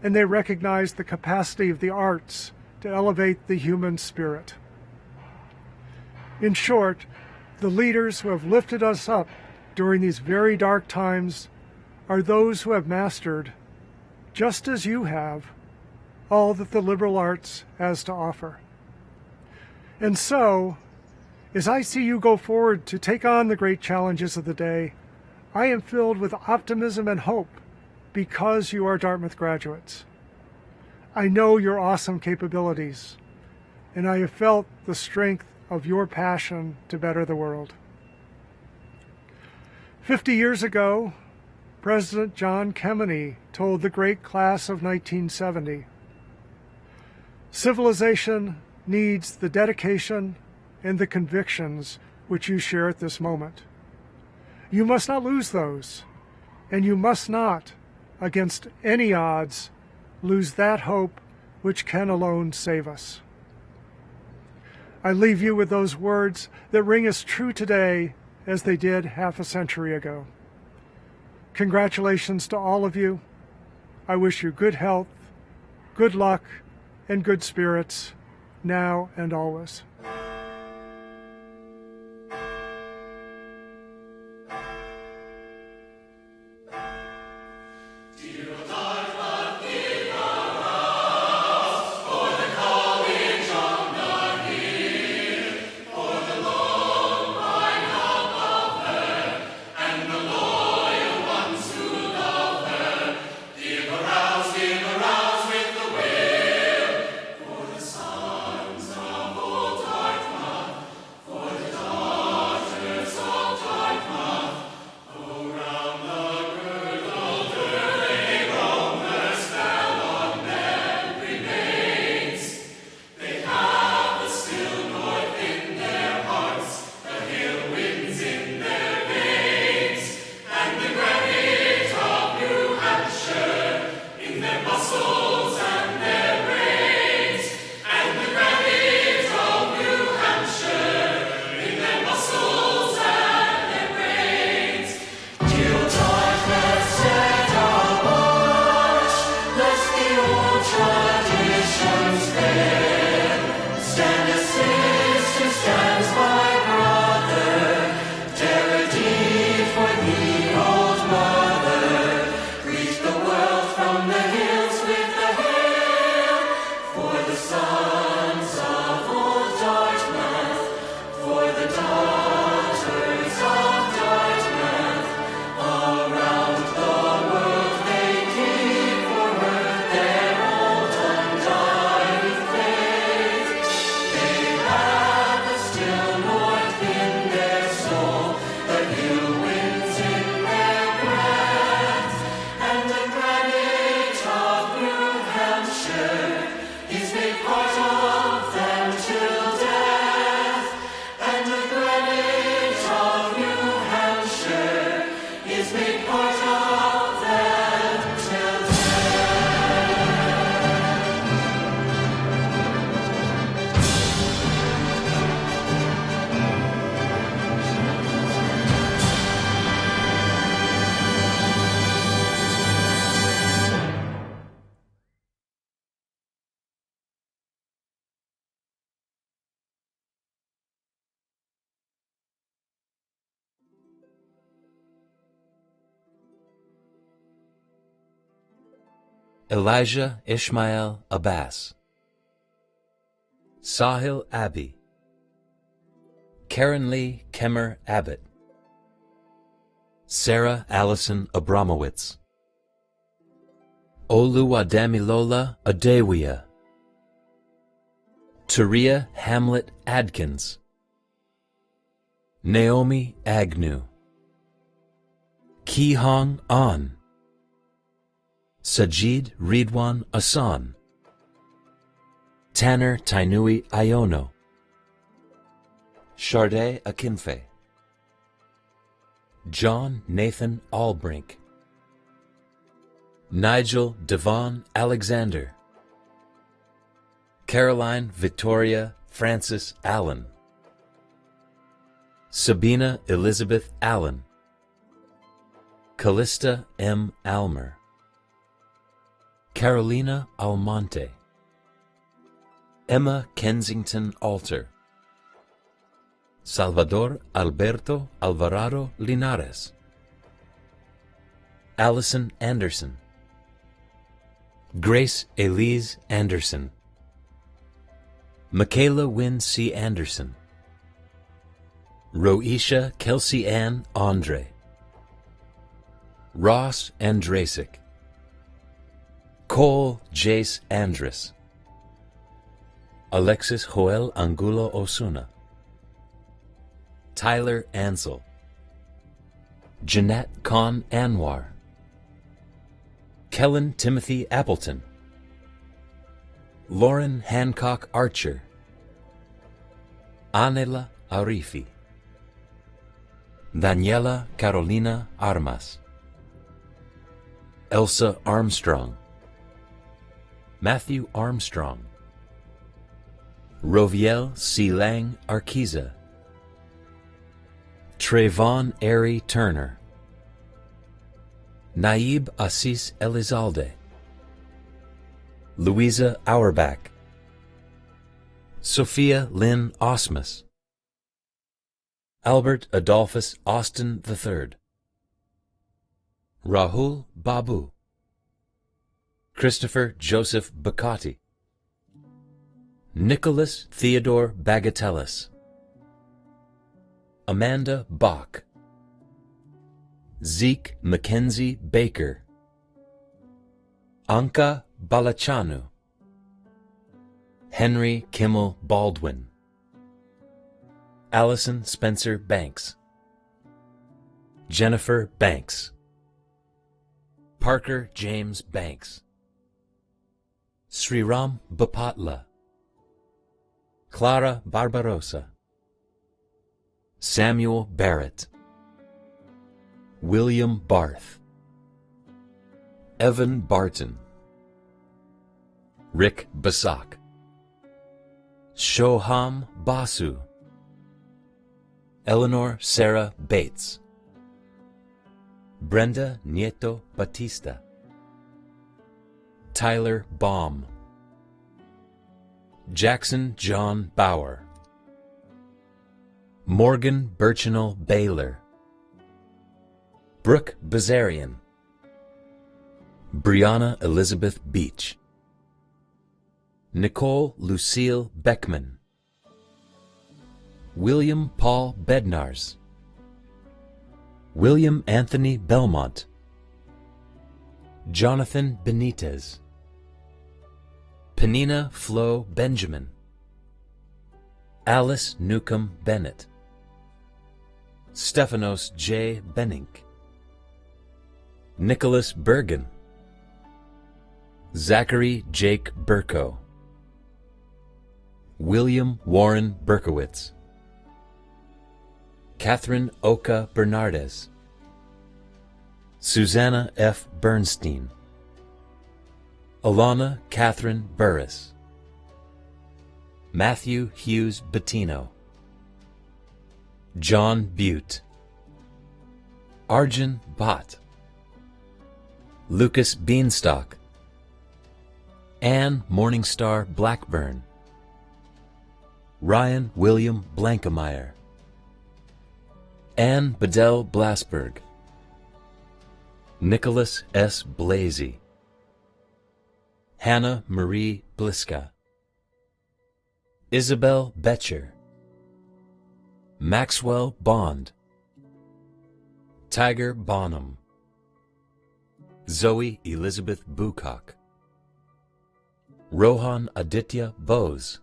S3: and they recognize the capacity of the arts to elevate the human spirit. In short, the leaders who have lifted us up during these very dark times are those who have mastered, just as you have, all that the liberal arts has to offer. And so, as I see you go forward to take on the great challenges of the day, I am filled with optimism and hope because you are Dartmouth graduates. I know your awesome capabilities, and I have felt the strength of your passion to better the world. 50 years ago, President John Kemeny told the great class of 1970, "Civilization needs the dedication and the convictions which you share at this moment. You must not lose those, and you must not, against any odds, lose that hope which can alone save us." I leave you with those words that ring as true today as they did half a century ago. Congratulations to all of you. I wish you good health, good luck, and good spirits, now and always.
S4: Elijah Ishmael Abbas, Sahil Abbey, Karen Lee Kemmer Abbott, Sarah Allison Abramowitz, Oluwadamilola Adewia, Taria Hamlet Adkins, Naomi Agnew, Ki-Hong An, Sajid Ridwan Asan, Tanner Tainui Iono, Sharday Akinfe, John Nathan Albrink, Nigel Devon Alexander, Caroline Victoria Francis Allen, Sabina Elizabeth Allen, Callista M. Almer, Carolina Almonte, Emma Kensington Alter, Salvador Alberto Alvarado Linares, Allison Anderson, Grace Elise Anderson, Michaela Wynne C. Anderson, Roisha Kelsey Ann Andre, Ross Andrasic, Cole Jace Andrus, Alexis Joel Angulo Osuna, Tyler Ansel, Jeanette Khan Anwar, Kellen Timothy Appleton, Lauren Hancock Archer, Anela Arifi, Daniela Carolina Armas, Elsa Armstrong, Matthew Armstrong, Roviel C. Lang Arquiza, Trayvon Airy Turner, Naib Assis Elizalde, Louisa Auerbach, Sophia Lynn Osmus, Albert Adolphus Austin III, Rahul Babu, Christopher Joseph Bacati, Nicholas Theodore Bagatellis, Amanda Bach, Zeke Mackenzie Baker, Anka Balachanu, Henry Kimmel Baldwin, Allison Spencer Banks, Jennifer Banks, Parker James Banks, Sriram Bapatla, Clara Barbarossa, Samuel Barrett, William Barth, Evan Barton, Rick Basak, Shoham Basu, Eleanor Sarah Bates, Brenda Nieto Batista, Tyler Baum, Jackson John Bauer, Morgan Birchinell Baylor, Brooke Bazarian, Brianna Elizabeth Beach, Nicole Lucille Beckman, William Paul Bednars, William Anthony Belmont, Jonathan Benitez, Penina Flo Benjamin, Alice Newcomb Bennett, Stephanos J. Benink, Nicholas Bergen, Zachary Jake Burko, William Warren Berkowitz, Catherine Oka Bernardez, Susanna F. Bernstein, Alana Catherine Burris, Matthew Hughes Bettino, John Butte, Arjun Bhatt, Lucas Beanstalk, Anne Morningstar Blackburn, Ryan William Blankemeyer, Anne Bedell Blasberg, Nicholas S. Blasey, Hannah Marie Bliska, Isabel Betcher, Maxwell Bond, Tiger Bonham, Zoe Elizabeth Bucock, Rohan Aditya Bose,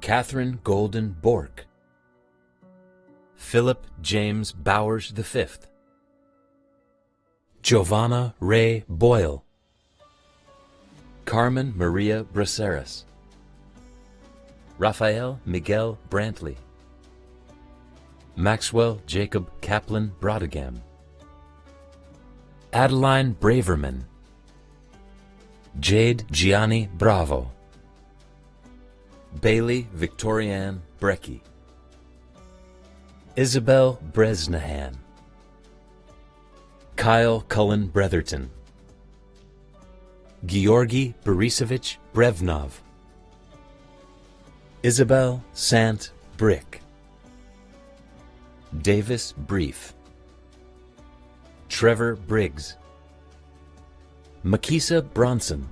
S4: Catherine Golden Bork, Philip James Bowers V, Giovanna Ray Boyle, Carmen Maria Braceras, Rafael Miguel Brantley, Maxwell Jacob Kaplan Brodegam, Adeline Braverman, Jade Gianni Bravo, Bailey Victorianne Brecky, Isabel Bresnahan, Kyle Cullen Bretherton, Georgi Borisovich Brevnov, Isabel Sant Brick, Davis Brief, Trevor Briggs, Makisa Bronson,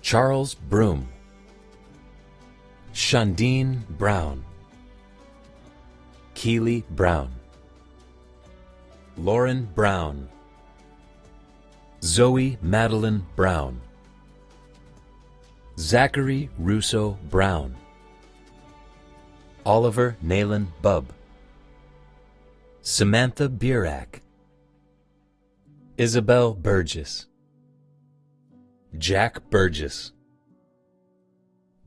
S4: Charles Broom, Shandine Brown, Keely Brown, Lauren Brown, Zoe Madeline Brown, Zachary Russo Brown, Oliver Nayland Bubb, Samantha Bierak, Isabel Burgess, Jack Burgess,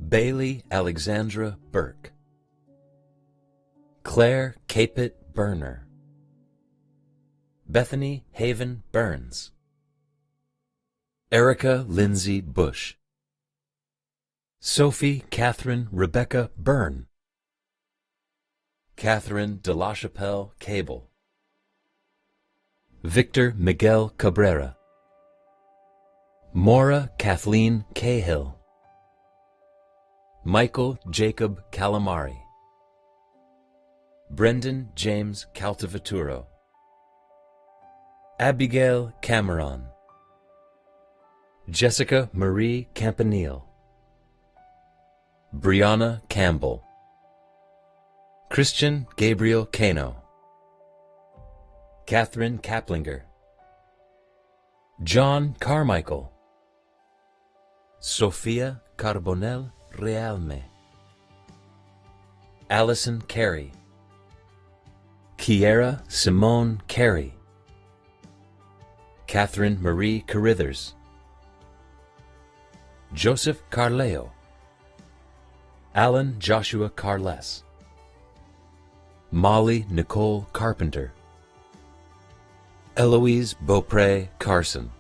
S4: Bailey Alexandra Burke, Claire Capit Burner, Bethany Haven Burns, Erica Lindsay Bush, Sophie Catherine Rebecca Byrne, Catherine de la Chapelle Cable, Victor Miguel Cabrera, Maura Kathleen Cahill, Michael Jacob Calamari, Brendan James Caltivaturo, Abigail Cameron, Jessica Marie Campanile, Brianna Campbell, Christian Gabriel Cano, Catherine Kaplinger, John Carmichael, Sofia Carbonell Realme, Allison Carey, Kiera Simone Carey, Catherine Marie Carithers, Joseph Carleo, Alan Joshua Carles, Molly Nicole Carpenter, Eloise Beaupre Carson,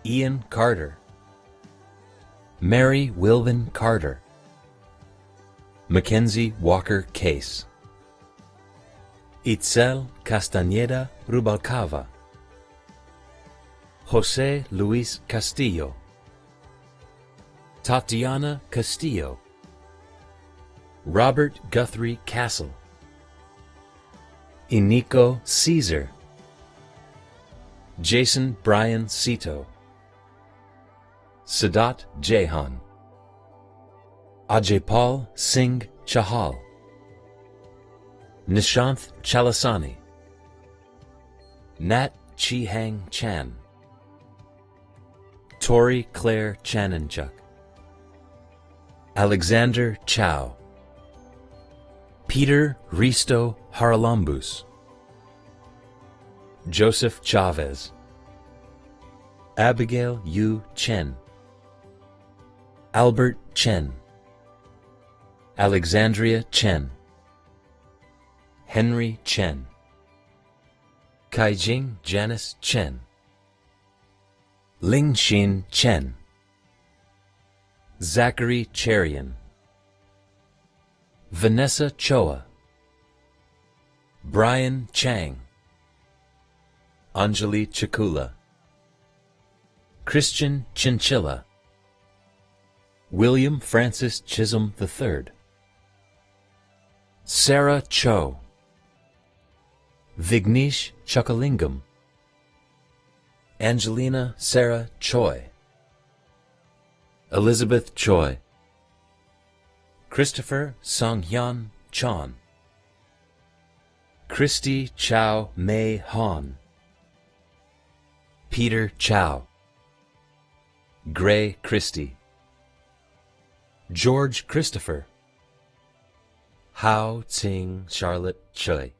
S4: Ian Carter, Mary Wilvin Carter, Mackenzie Walker Case, Itzel Castañeda Rubalcava, Jose Luis Castillo, Tatiana Castillo, Robert Guthrie Castle, Inico Caesar, Jason Brian Cito, Sadat Jehan, Ajaypal Singh Chahal, Nishanth Chalasani, Nat Chihang Chan, Tori Claire Chananchuk, Alexander Chow, Peter Risto Haralambus, Joseph Chavez, Abigail Yu Chen, Albert Chen, Alexandria Chen, Henry Chen, Kaijing Janice Chen, Lingxin Chen, Zachary Cherian, Vanessa Choa, Brian Chang, Anjali Chakula, Christian Chinchilla, William Francis Chisholm III, Sarah Cho, Vignesh Chakalingam, Angelina Sarah Choi, Elizabeth Choi, Christopher Songhyun Chon, Christy Chow Mei Han, Peter Chow, Gray Christie, George Christopher, Hao Tsing Charlotte Choi,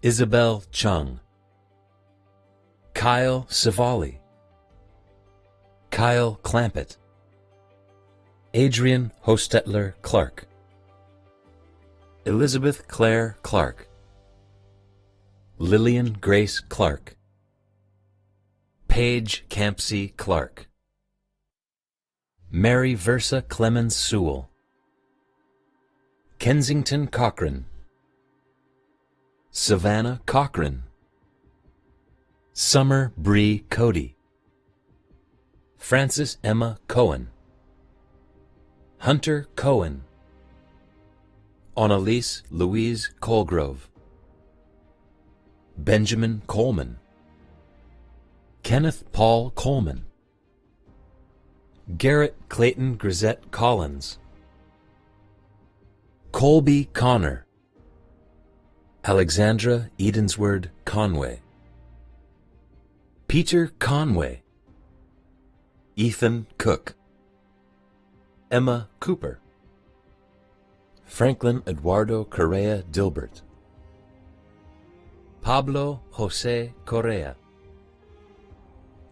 S4: Isabel Chung, Kyle Savali, Kyle Clampett, Adrian Hostetler Clark, Elizabeth Claire Clark, Lillian Grace Clark, Paige Campsey Clark, Mary Versa Clemens Sewell, Kensington Cochran, Savannah Cochran, Summer Bree Cody, Frances Emma Cohen, Hunter Cohen, Annalise Louise Colgrove, Benjamin Coleman, Kenneth Paul Coleman, Garrett Clayton Grisette Collins, Colby Connor, Alexandra Edensward Conway, Peter Conway, Ethan Cook, Emma Cooper, Franklin Eduardo Correa Dilbert, Pablo Jose Correa,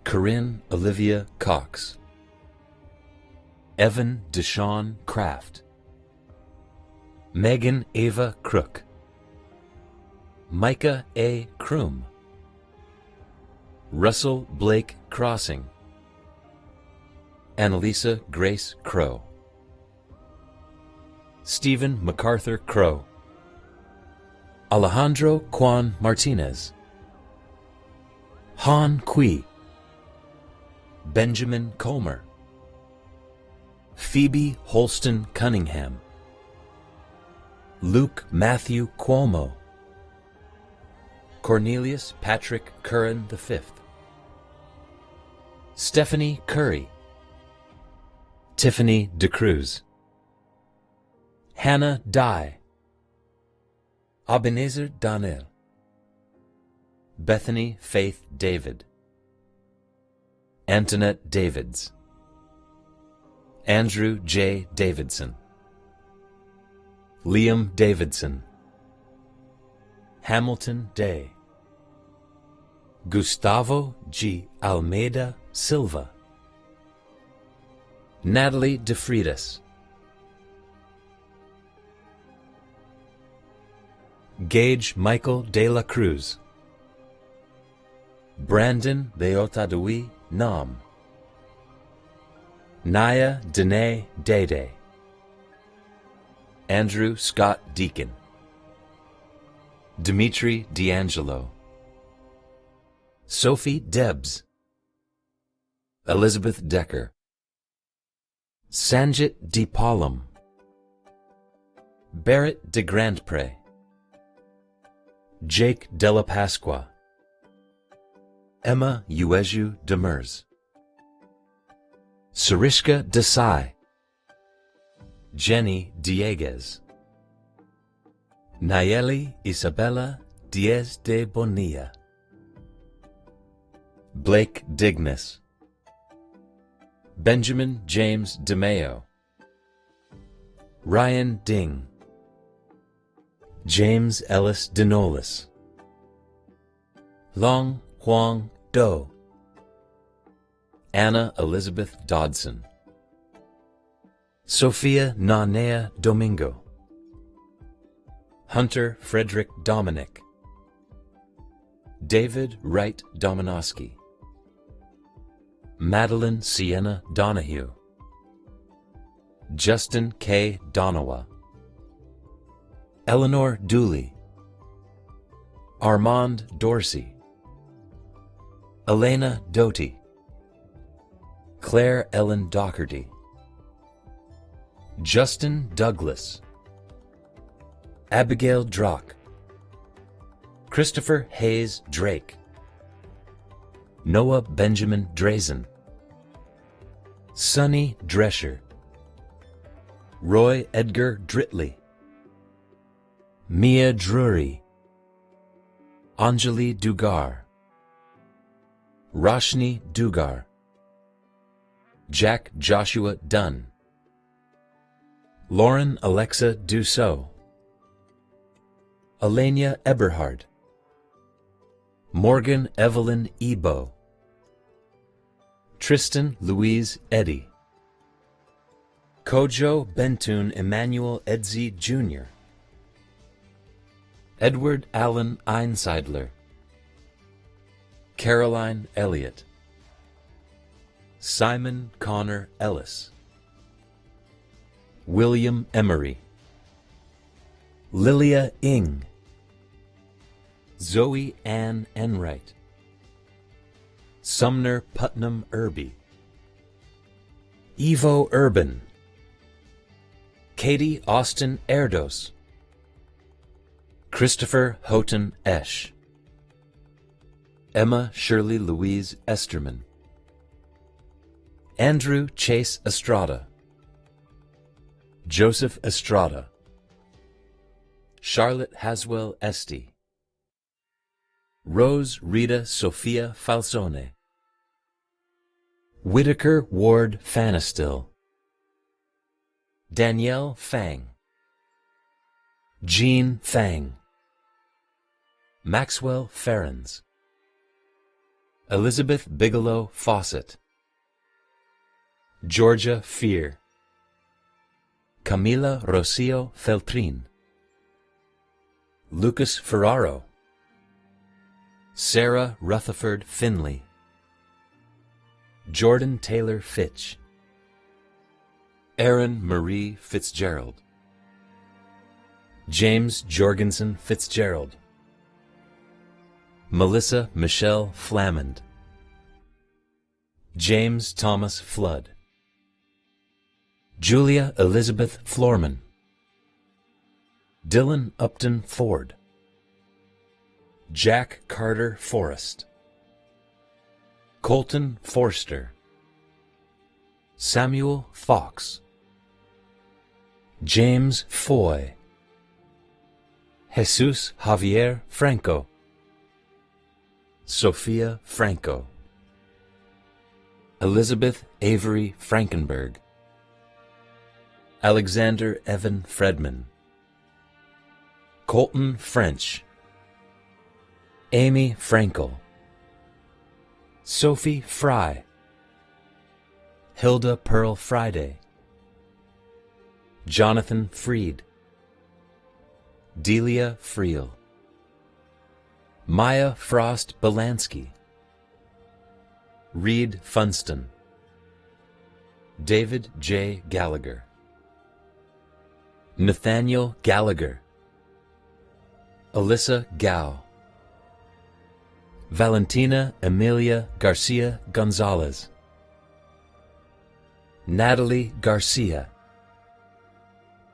S4: Corinne Olivia Cox, Evan Deshawn Kraft, Megan Ava Crook, Micah A. Kroom, Russell Blake Crossing, Annalisa Grace Crow, Stephen MacArthur Crow, Alejandro Juan Martinez, Han Kui, Benjamin Colmer, Phoebe Holston Cunningham, Luke Matthew Cuomo, Cornelius Patrick Curran V, Stephanie Curry, Tiffany DeCruz, Hannah Dye, Ebenezer Donnell, Bethany Faith David, Antoinette Davids, Andrew J. Davidson, Liam Davidson, Hamilton Day, Gustavo G. Almeida Silva, Natalie DeFreitas, Gage Michael De La Cruz, Brandon Leotadui Nam, Naya Dene Dede, Andrew Scott Deacon, Dimitri D'Angelo, Sophie Debs, Elizabeth Decker, Sanjit Deepalam, Barrett de Grandpré, Jake Della Pasqua, Emma Ueju Demers, Sarishka Desai, Jenny Dieguez, Nayeli Isabella Diez de Bonilla, Blake Dignas, Benjamin James DeMeo, Ryan Ding, James Ellis Denolis, Long Huang Do, Anna Elizabeth Dodson, Sophia Nanea Domingo, Hunter Frederick Dominic, David Wright Dominowski, Madeline Sienna Donahue, Justin K. Donawa, Eleanor Dooley, Armand Dorsey, Elena Doty, Claire Ellen Doherty, Justin Douglas, Abigail Drock, Christopher Hayes Drake, Noah Benjamin Drazen, Sonny Drescher, Roy Edgar Dritley, Mia Drury, Anjali Dugar, Roshni Dugar, Jack Joshua Dunn, Lauren Alexa Dussault, Alenia Eberhard, Morgan Evelyn Ebo, Tristan Louise Eddy, Kojo Bentun Emmanuel Edzi Jr., Edward Allen Einseidler, Caroline Elliott, Simon Connor Ellis, William Emery, Lilia Ing, Zoe Ann Enright, Sumner Putnam Irby, Evo Urban, Katie Austin Erdos, Christopher Houghton Esch, Emma Shirley Louise Esterman, Andrew Chase Estrada, Joseph Estrada, Charlotte Haswell Esty, Rose Rita Sophia Falsone, Whitaker Ward Fanistil, Danielle Fang, Jean Fang, Maxwell Ferrens, Elizabeth Bigelow Fawcett, Georgia Fear, Camila Rocio Feltrin, Lucas Ferraro, Sarah Rutherford Finley, Jordan Taylor Fitch, Erin Marie Fitzgerald, James Jorgensen Fitzgerald, Melissa Michelle Flamand, James Thomas Flood, Julia Elizabeth Florman, Dylan Upton Ford, Jack Carter Forrest, Colton Forster, Samuel Fox, James Foy, Jesus Javier Franco, Sophia Franco, Elizabeth Avery Frankenberg, Alexander Evan Fredman, Colton French, Amy Frankel, Sophie Fry, Hilda Pearl Friday, Jonathan Freed, Delia Friel, Maya Frost Belansky, Reed Funston, David J. Gallagher, Nathaniel Gallagher, Alyssa Gao, Valentina Emilia Garcia Gonzalez, Natalie Garcia,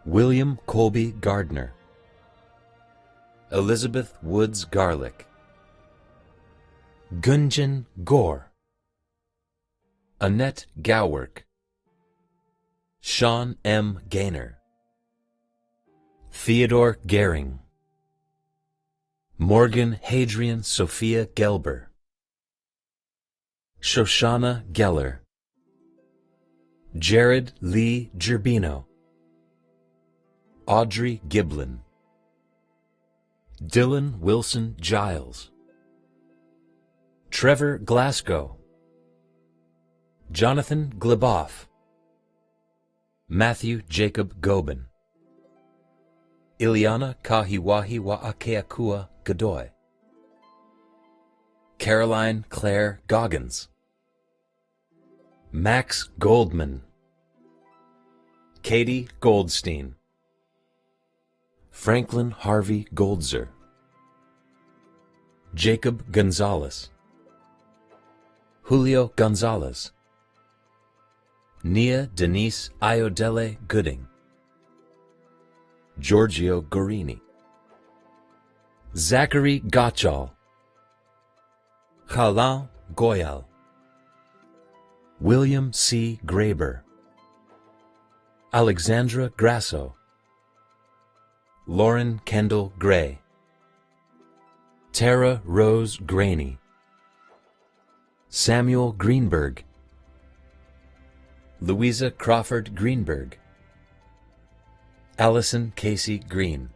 S4: William Colby Gardner, Elizabeth Woods Garlick, Gunjan Gore, Annette Gowerk, Sean M. Gaynor, Theodore Gehring, Morgan Hadrian Sophia Gelber, Shoshana Geller, Jared Lee Gerbino, Audrey Giblin, Dylan Wilson Giles, Trevor Glasgow, Jonathan Gliboff, Matthew Jacob Gobin, Ileana Kahiwahi Wa'akeakua Godoy, Caroline Claire Goggins, Max Goldman, Katie Goldstein, Franklin Harvey Goldzer, Jacob Gonzalez, Julio Gonzalez, Nia Denise Iodele Gooding, Giorgio Gorini, Zachary Gottschall, Khalan Goyal, William C. Graber, Alexandra Grasso, Lauren Kendall Gray, Tara Rose Graney, Samuel Greenberg, Louisa Crawford Greenberg, Allison Casey Green,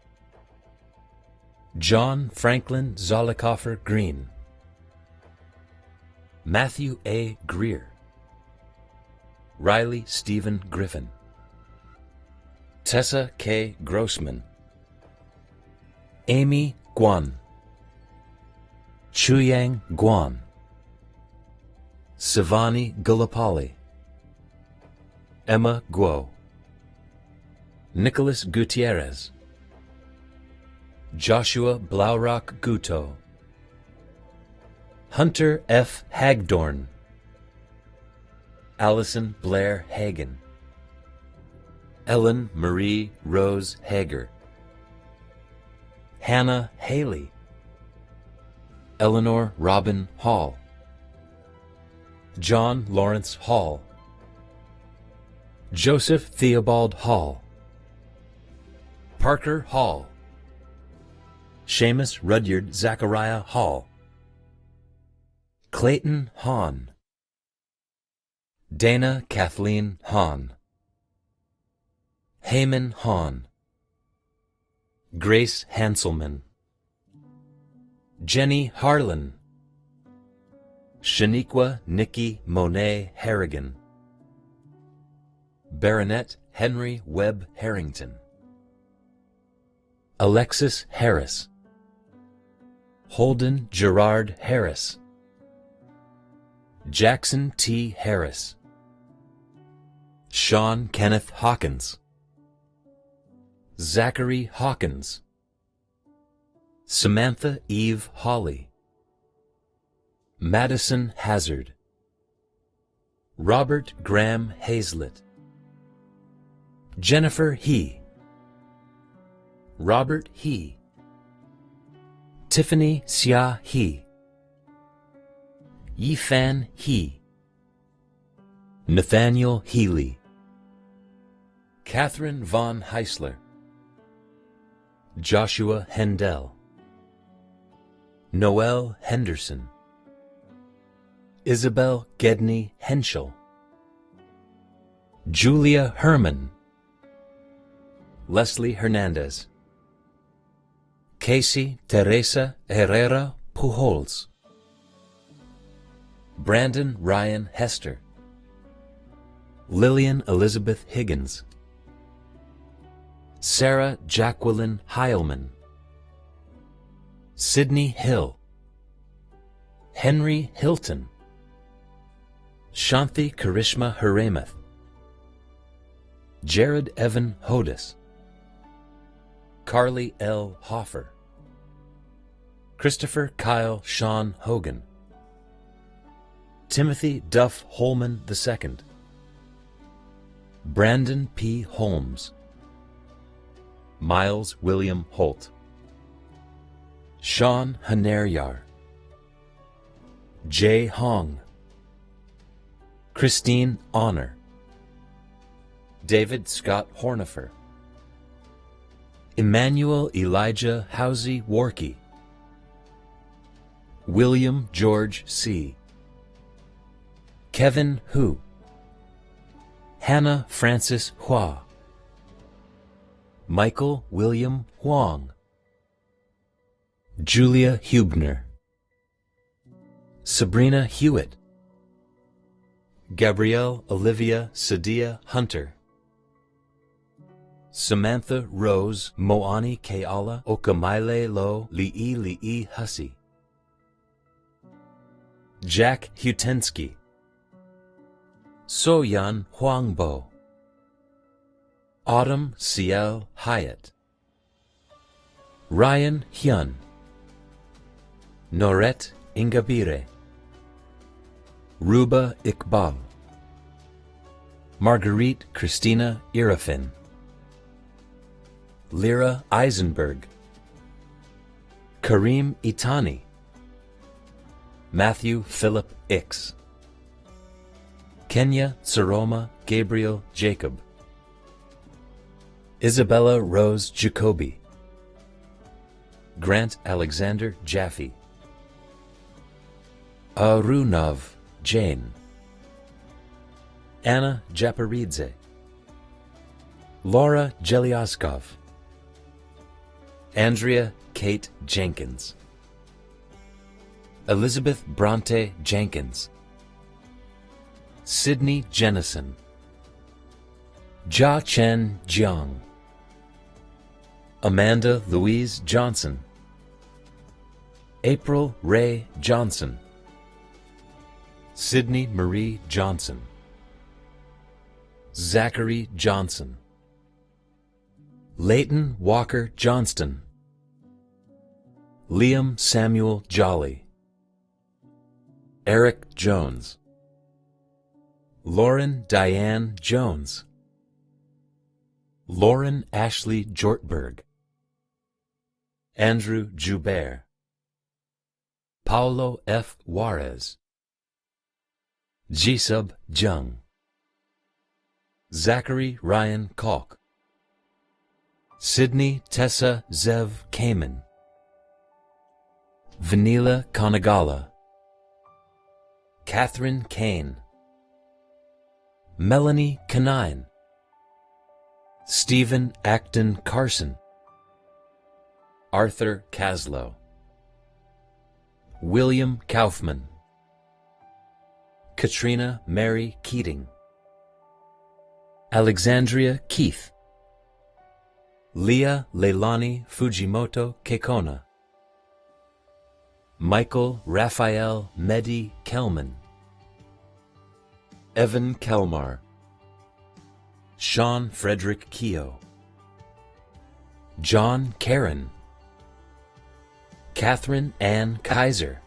S4: John Franklin Zollicoffer Green, Matthew A. Greer, Riley Stephen Griffin, Tessa K. Grossman, Amy Guan, Chuyang Guan, Savani Gulapalli, Emma Guo, Nicholas Gutierrez, Joshua Blaurock Guto, Hunter F. Hagdorn, Allison Blair Hagen, Ellen Marie Rose Hager, Hannah Haley, Eleanor Robin Hall, John Lawrence Hall, Joseph Theobald Hall, Parker Hall, Seamus Rudyard Zachariah Hall, Clayton Hahn, Dana Kathleen Hahn, Heyman Hahn, Grace Hanselman, Jenny Harlan, Shaniqua Nikki Monet Harrigan, Baronet Henry Webb Harrington, Alexis Harris, Holden Gerard Harris, Jackson T. Harris, Sean Kenneth Hawkins, Zachary Hawkins, Samantha Eve Hawley, Madison Hazard, Robert Graham Hazlett, Jennifer He, Robert He, Tiffany Xia He, Yifan He, Nathaniel Healy, Catherine von Heisler, Joshua Hendel, Noel Henderson, Isabel Gedney Henschel, Julia Herman, Leslie Hernandez, Casey Teresa Herrera Pujols, Brandon Ryan Hester, Lillian Elizabeth Higgins, Sarah Jacqueline Heilman, Sidney Hill, Henry Hilton, Shanti Karishma Haremath, Jared Evan Hodis, Carly L. Hoffer, Christopher Kyle Sean Hogan, Timothy Duff Holman II, Brandon P. Holmes, Miles William Holt, Sean Haneryar, Jay Hong, Christine Honor, David Scott Hornifer, Emmanuel Elijah Housey Warkey, William George C., Kevin Hu, Hannah Francis Hua, Michael William Huang, Julia Hubner, Sabrina Hewitt, Gabrielle Olivia Sadia Hunter, Samantha Rose Moani Keala Okamaile Lo Li'i Hussey, Jack Hutensky, Soyan Huangbo, Autumn Ciel Hyatt, Ryan Hyun, Noret Ingabire, Ruba Iqbal, Marguerite Christina Irafin, Lyra Eisenberg, Kareem Itani, Matthew Philip Ix, Kenya Saroma Gabriel Jacob, Isabella Rose Jacoby, Grant Alexander Jaffe. Arunov Jane. Anna Japaridze. Laura Jelyaskov. Andrea Kate Jenkins. Elizabeth Bronte Jenkins. Sydney Jennison. Jia Chen Jiang. Amanda Louise Johnson. April Ray Johnson. Sydney Marie Johnson. Zachary Johnson. Leighton Walker Johnston. Liam Samuel Jolly. Eric Jones. Lauren Diane Jones. Lauren Ashley Jortberg. Andrew Joubert. Paulo F. Juarez. Jisub Jung. Zachary Ryan Kalk. Sydney Tessa Zev Kamen. Vanilla Kanagala. Catherine Kane. Melanie Canine. Stephen Acton Carson. Arthur Caslow. William Kaufman. Katrina Mary Keating. Alexandria Keith. Leah Leilani Fujimoto Kekona. Michael Raphael Mehdi Kelman. Evan Kelmar. Sean Frederick Keogh. John Karen. Catherine Ann Kaiser.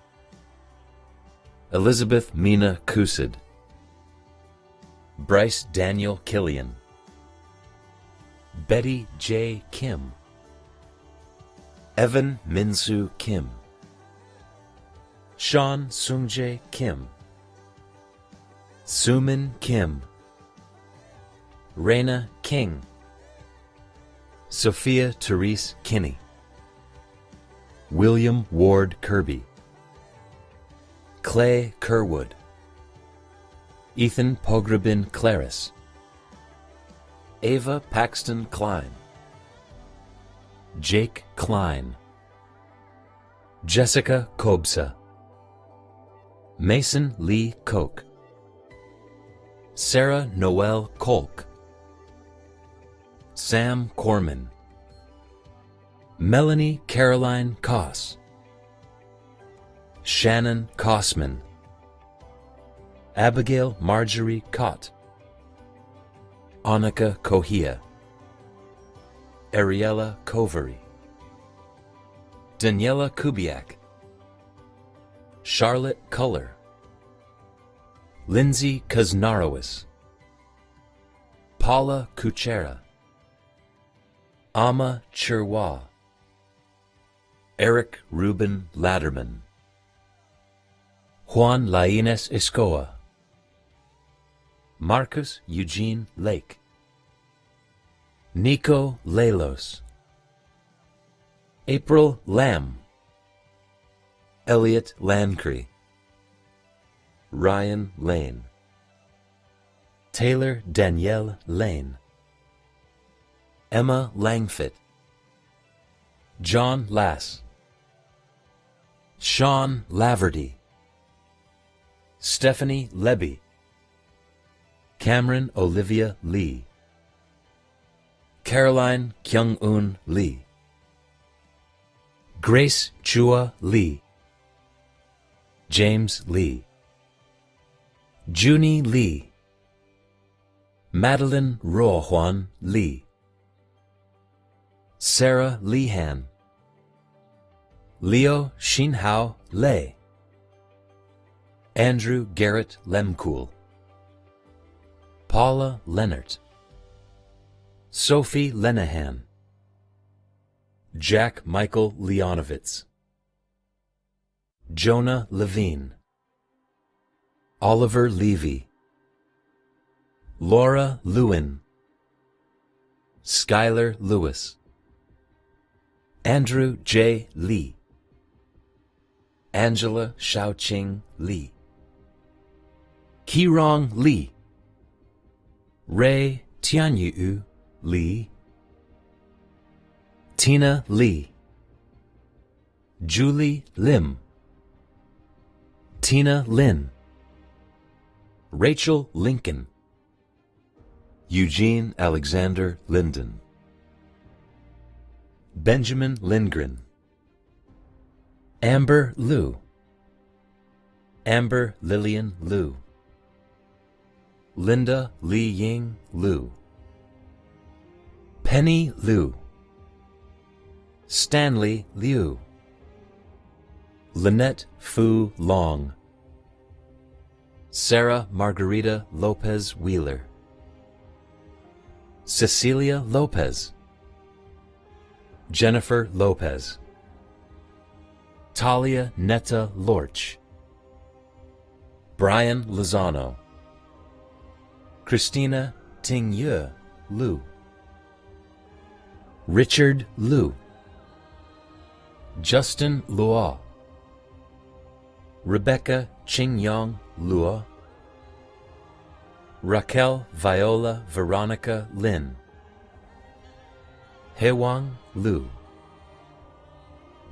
S4: Elizabeth Mina Kusid. Bryce Daniel Killian. Betty J. Kim. Evan Minsu Kim. Sean Sungjae Kim. Sumin Kim. Raina King. Sophia Therese Kinney. William Ward Kirby. Clay Kerwood. Ethan Pograbin Claris. Ava Paxton Klein. Jake Klein. Jessica Kobsa. Mason Lee Koch. Sarah Noel Kolk. Sam Corman. Melanie Caroline Koss. Shannon Kossman. Abigail Marjorie Cott. Annika Kohia. Ariella Covery. Daniela Kubiak. Charlotte Culler. Lindsay Kaznarowis. Paula Kuchera. Amma Chirwa. Eric Ruben Ladderman. Juan Lainez Escoa. Marcus Eugene Lake. Nico Lelos. April Lamb. Elliot Lancree. Ryan Lane. Taylor Danielle Lane. Emma Langfit. John Lass. Sean Laverty. Stephanie Lebby. Cameron Olivia Lee. Caroline Kyung-un Lee. Grace Chua Lee. James Lee. Junie Lee. Madeline Rojuan Lee. Sarah Lehan. Leo Shinhao Lei. Andrew Garrett Lemkool. Paula Leonard. Sophie Lenehan. Jack Michael Leonovitz. Jonah Levine. Oliver Levy. Laura Lewin. Skylar Lewis. Andrew J. Lee, Angela Xiaoqing Lee, Qirong Lee, Ray Tianyu Lee, Tina Lee, Julie Lim, Tina Lin, Rachel Lincoln, Eugene Alexander Linden, Benjamin Lindgren, Amber Liu, Amber Lillian Liu, Linda Li Ying Liu, Penny Liu, Stanley Liu, Lynette Fu Long, Sarah Margarita Lopez Wheeler, Cecilia Lopez, Jennifer Lopez, Talia Netta Lorch, Brian Lozano, Christina Tingyue Liu, Richard Liu, Justin Luo, Rebecca Qingyong Luo, Raquel Viola Veronica Lin, Hewang Liu,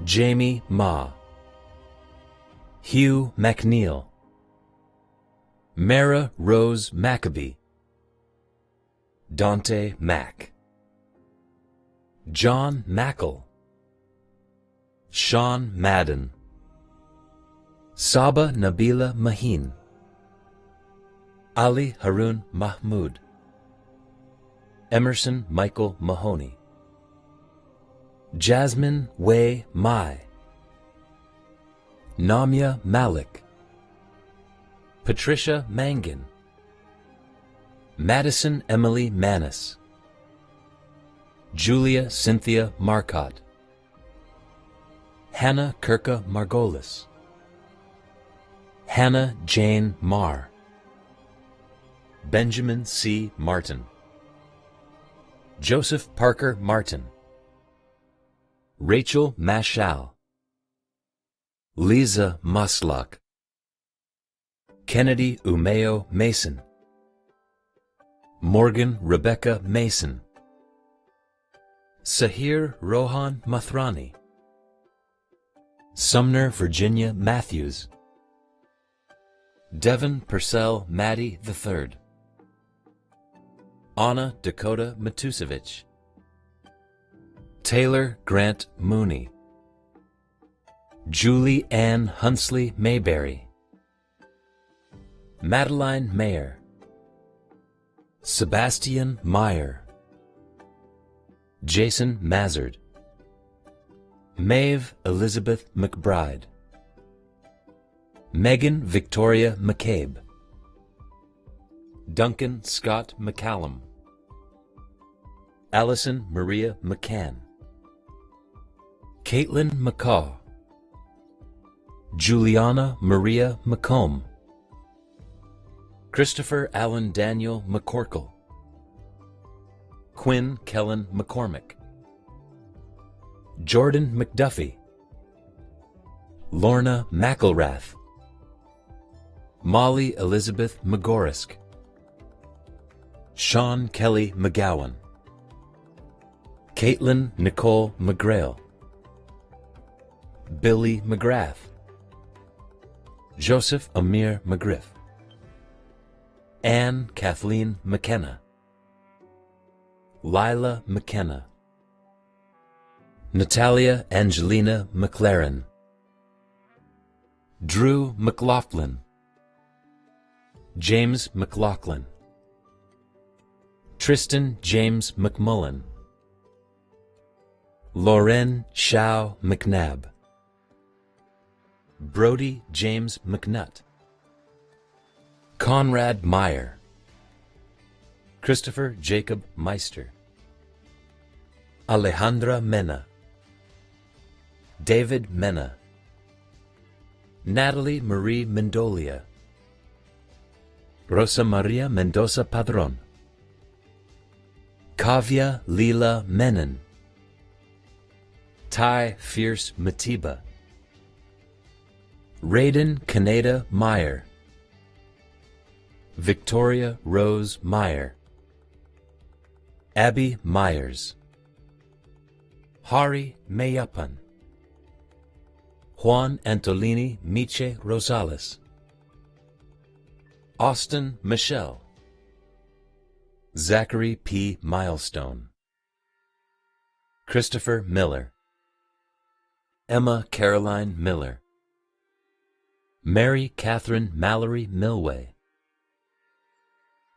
S4: Jamie Ma, Hugh McNeil, Mara Rose Maccabee, Dante Mack, John Mackle, Sean Madden, Saba Nabila Mahin, Ali Harun Mahmood, Emerson Michael Mahoney, Jasmine Wei Mai, Namya Malik, Patricia Mangan, Madison Emily Manis, Julia Cynthia Marcotte, Hannah Kirka Margolis, Hannah Jane Marr, Benjamin C. Martin, Joseph Parker Martin, Rachel Mashal, Lisa Maslach, Kennedy Umeo Mason, Morgan Rebecca Mason, Sahir Rohan Mathrani, Sumner Virginia Matthews, Devon Purcell Maddie III, Anna Dakota Matusevich, Taylor Grant Mooney, Julie Ann Hunsley Mayberry, Madeline Mayer, Sebastian Meyer, Jason Mazard, Maeve Elizabeth McBride, Megan Victoria McCabe, Duncan Scott McCallum, Allison Maria McCann, Caitlin McCaw, Juliana Maria McComb, Christopher Allen Daniel McCorkle, Quinn Kellen McCormick, Jordan McDuffie, Lorna McElrath, Molly Elizabeth McGorisk, Sean Kelly McGowan, Caitlin Nicole McGrail, Billy McGrath, Joseph Amir McGriff, Anne Kathleen McKenna, Lila McKenna, Natalia Angelina McLaren, Drew McLaughlin, James McLaughlin, Tristan James McMullen, Lauren Shao McNabb, Brody James McNutt, Conrad Meyer, Christopher Jacob Meister, Alejandra Mena, David Mena, Natalie Marie Mendolia, Rosa Maria Mendoza Padron, Kavya Lila Menon, Tai Fierce Matiba, Raiden Kaneda Meyer, Victoria Rose Meyer, Abby Myers, Hari Mayapan, Juan Antolini Miche Rosales, Austin Michelle, Zachary P. Milestone, Christopher Miller, Emma Caroline Miller, Mary Catherine Mallory Milway,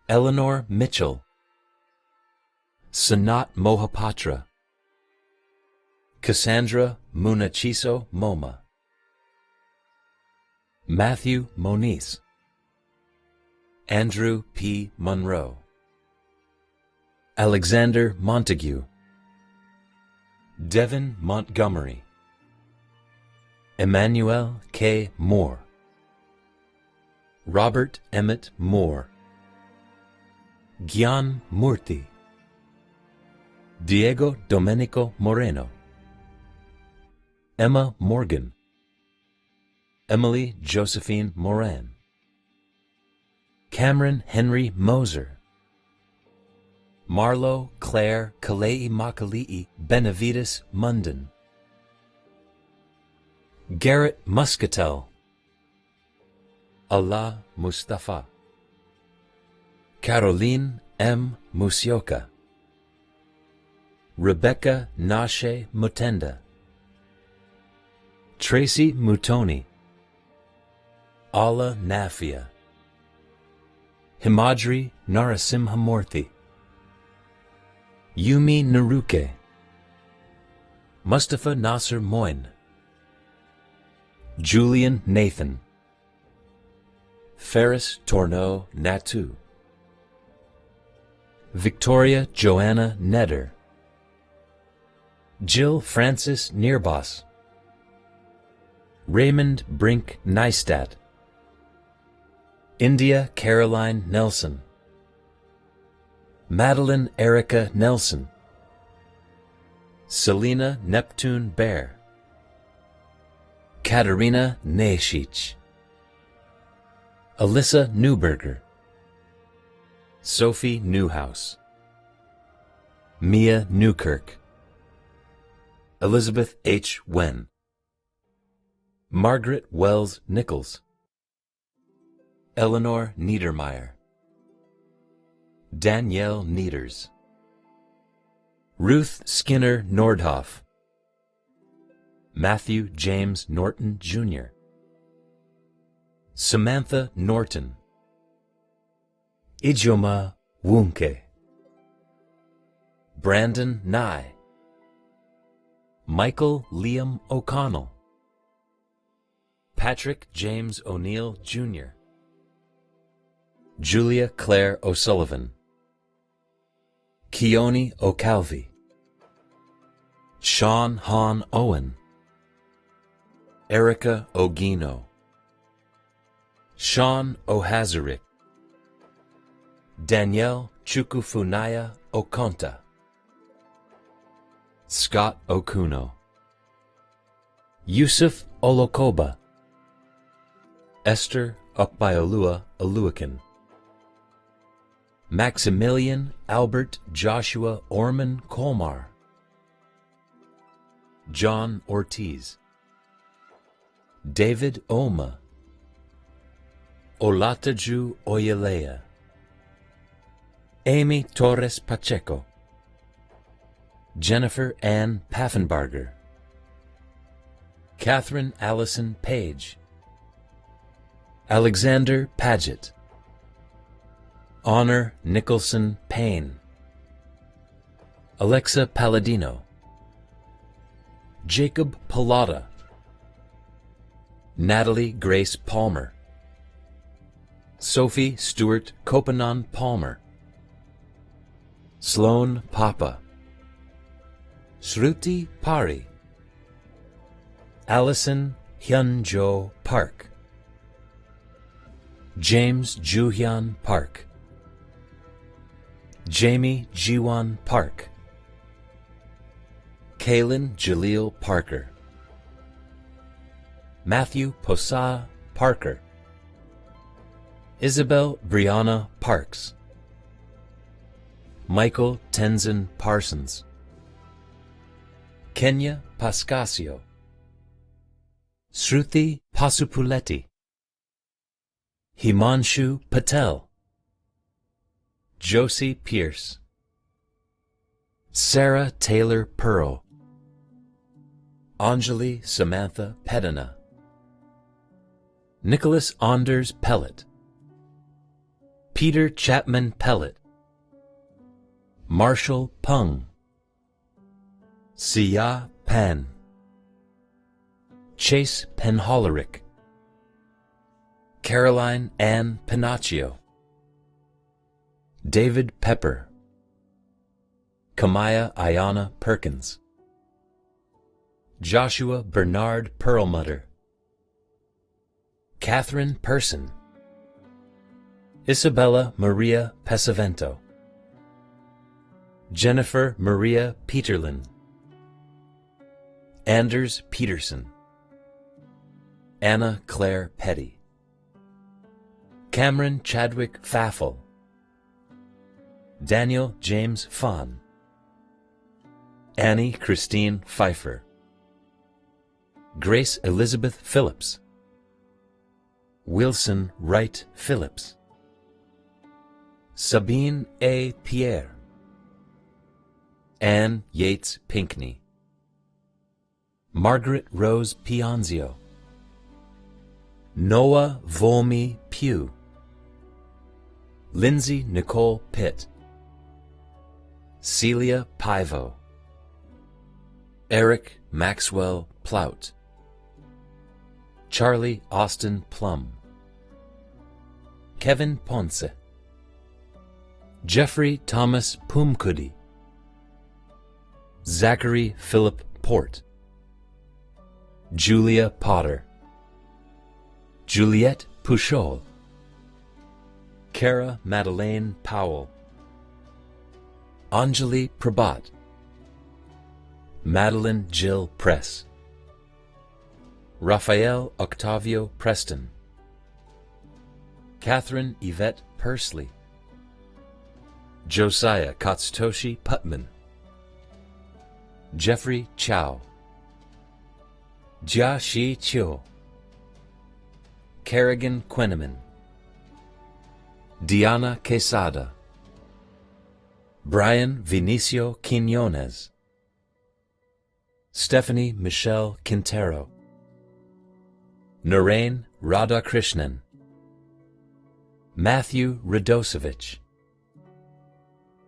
S4: Eleanor Mitchell, Sanat Mohapatra, Cassandra Munachiso Moma, Matthew Moniz, Andrew P. Monroe, Alexander Montague, Devin Montgomery, Emmanuel K. Moore, Robert Emmett Moore, Gyan Murthy, Diego Domenico Moreno, Emma Morgan, Emily Josephine Moran, Cameron Henry Moser, Marlo Claire Kalei Makalii Benavides Munden, Garrett Muscatel, Allah Mustafa, Caroline M. Musioka, Rebecca Nashe Mutenda, Tracy Mutoni, Ala Nafia, Himadri Narasimhamurthy, Yumi Naruke, Mustafa Nasser Moin, Julian Nathan, Ferris Torneau Natu, Victoria Joanna Nedder, Jill Francis Nearboss, Raymond Brink Neistat, India Caroline Nelson, Madeline Erica Nelson, Selena Neptune Bear, Katerina Neishich, Alyssa Newberger, Sophie Newhouse, Mia Newkirk, Elizabeth H. Wen, Margaret Wells Nichols, Eleanor Niedermeyer, Danielle Nieders, Ruth Skinner Nordhoff, Matthew James Norton Jr., Samantha Norton, Ijeoma Wunke, Brandon Nye, Michael Liam O'Connell, Patrick James O'Neill Jr., Julia Claire O'Sullivan, Keone O'Calvey, Sean Hahn Owen, Erica Ogino, Sean O'Hazarik, Danielle Chukwufunaya Okonta, Scott Okuno, Yusuf Olokoba, Esther Okbayolua Aluakin, Maximilian Albert Joshua Orman Colmar, John Ortiz, David Oma, Olataju Oyelea, Amy Torres Pacheco, Jennifer Ann Paffenbarger, Catherine Allison Page, Alexander Paget, Honor Nicholson Payne, Alexa Palladino, Jacob Pallotta, Natalie Grace Palmer, Sophie Stewart Kopanon Palmer, Sloan Papa, Shruti Pari, Allison Hyunjo Park, James Juhyun Park, Jamie Jiwon Park, Kaylin Jaleel Parker, Matthew Posa Parker, Isabel Brianna Parks, Michael Tenzin Parsons, Kenya Pascasio, Shruti Pasupuletti, Himanshu Patel, Josie Pierce, Sarah Taylor Pearl, Anjali Samantha Pedana, Nicholas Anders Pellet, Peter Chapman Pellet, Marshall Pung, Siya Pan, Chase Penhollerick, Caroline Ann Pinocchio, David Pepper, Kamaya Ayana Perkins, Joshua Bernard Perlmutter, Catherine Person, Isabella Maria Pesavento, Jennifer Maria Peterlin, Anders Peterson, Anna Claire Petty, Cameron Chadwick Faffel, Daniel James Fawn, Annie Christine Pfeiffer, Grace Elizabeth Phillips, Wilson Wright Phillips, Sabine A. Pierre, Anne Yates Pinkney, Margaret Rose Pianzio, Noah Volmy Pugh, Lindsay Nicole Pitt, Celia Pivo, Eric Maxwell Plout, Charlie Austin Plum, Kevin Ponce, Jeffrey Thomas Pumkudi, Zachary Philip Port, Julia Potter, Juliette Pouchol, Cara Madeleine Powell, Anjali Prabhat, Madeline Jill Press, Raphael Octavio Preston, Catherine Yvette Pursley, Josiah Katsutoshi Putman, Jeffrey Chow, Jia Shi Chiu, Kerrigan Quenneman, Diana Quesada, Brian Vinicio Quinones, Stephanie Michelle Quintero, Narain Radhakrishnan, Matthew Radosevich,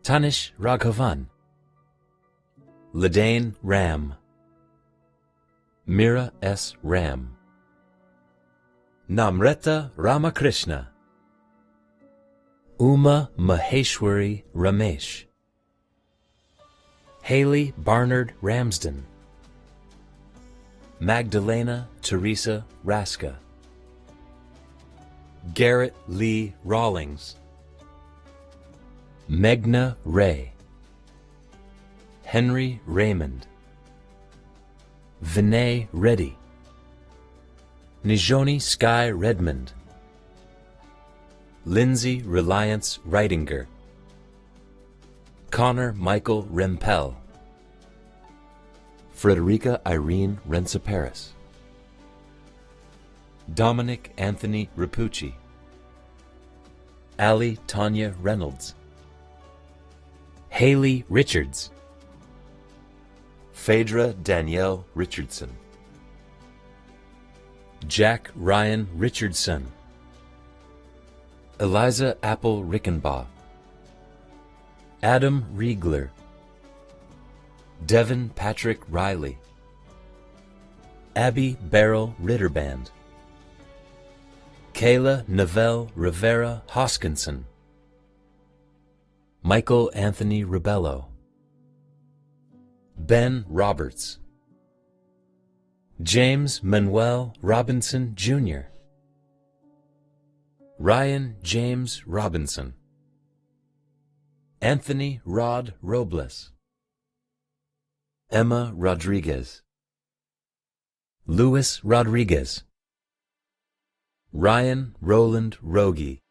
S4: Tanish Raghavan, Ladane Ram, Mira S. Ram, Namrata Ramakrishna, Uma Maheshwari Ramesh, Haley Barnard Ramsden, Magdalena Teresa Raska, Garrett Lee Rawlings, Megna Ray, Henry Raymond, Vinay Reddy, Nijoni Sky Redmond, Lindsay Reliance Reitinger, Connor Michael Rempel, Frederica Irene Rensaparis, Dominic Anthony Rapucci, Ali Tanya Reynolds, Haley Richards, Phaedra Danielle Richardson, Jack Ryan Richardson, Eliza Apple Rickenbaugh, Adam Riegler, Devin Patrick Riley, Abby Beryl Ritterband, Kayla Novell Rivera Hoskinson, Michael Anthony Ribello, Ben Roberts, James Manuel Robinson Jr., Ryan James Robinson, Anthony Rod Robles, Emma Rodriguez, Luis Rodriguez, Ryan Roland Rogie,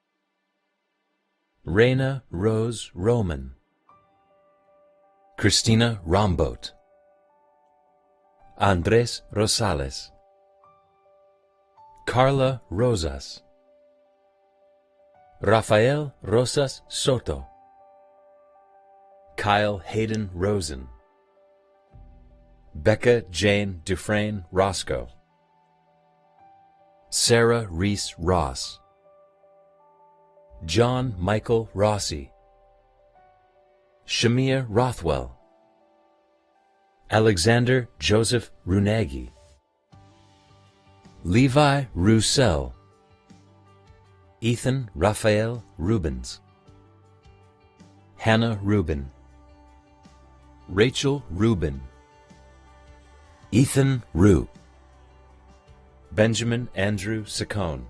S4: Reina Rose Roman, Christina Romboat, Andres Rosales, Carla Rosas, Rafael Rosas Soto, Kyle Hayden Rosen, Becca Jane Dufresne Roscoe, Sarah Reese Ross, John Michael Rossi, Shamia Rothwell, Alexander Joseph Runagi, Levi Roussel, Ethan Raphael Rubens, Hannah Rubin, Rachel Rubin, Ethan Rue, Benjamin Andrew Saccone,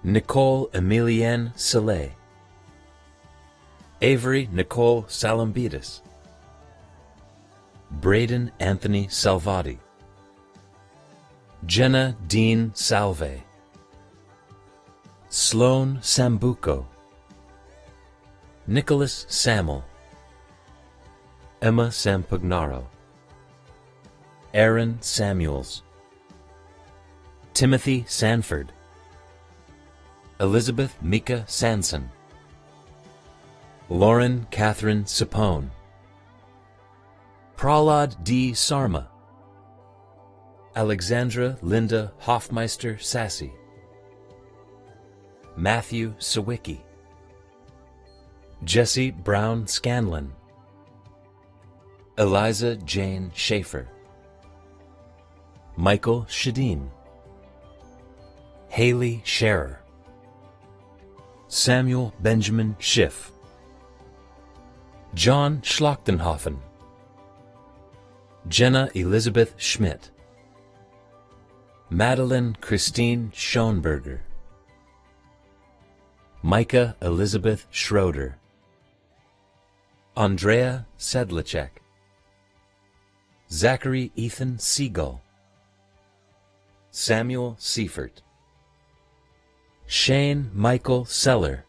S4: Nicole Emilienne Soleil, Avery Nicole Salambitis, Braden Anthony Salvati, Jenna Dean Salve, Sloan Sambuco, Nicholas Samuel, Emma Sampugnaro, Aaron Samuels, Timothy Sanford, Elizabeth Mika Sanson, Lauren Catherine Sapone, Prahlad D. Sarma, Alexandra Linda Hoffmeister Sassy, Matthew Sawicki, Jesse Brown Scanlon, Eliza Jane Schaefer, Michael Shadeen, Haley Scherer, Samuel Benjamin Schiff, John Schlachtenhofen, Jenna Elizabeth Schmidt, Madeline Christine Schoenberger, Micah Elizabeth Schroeder, Andrea Sedlacek, Zachary Ethan Siegel, Samuel Seifert, Shane Michael Seller,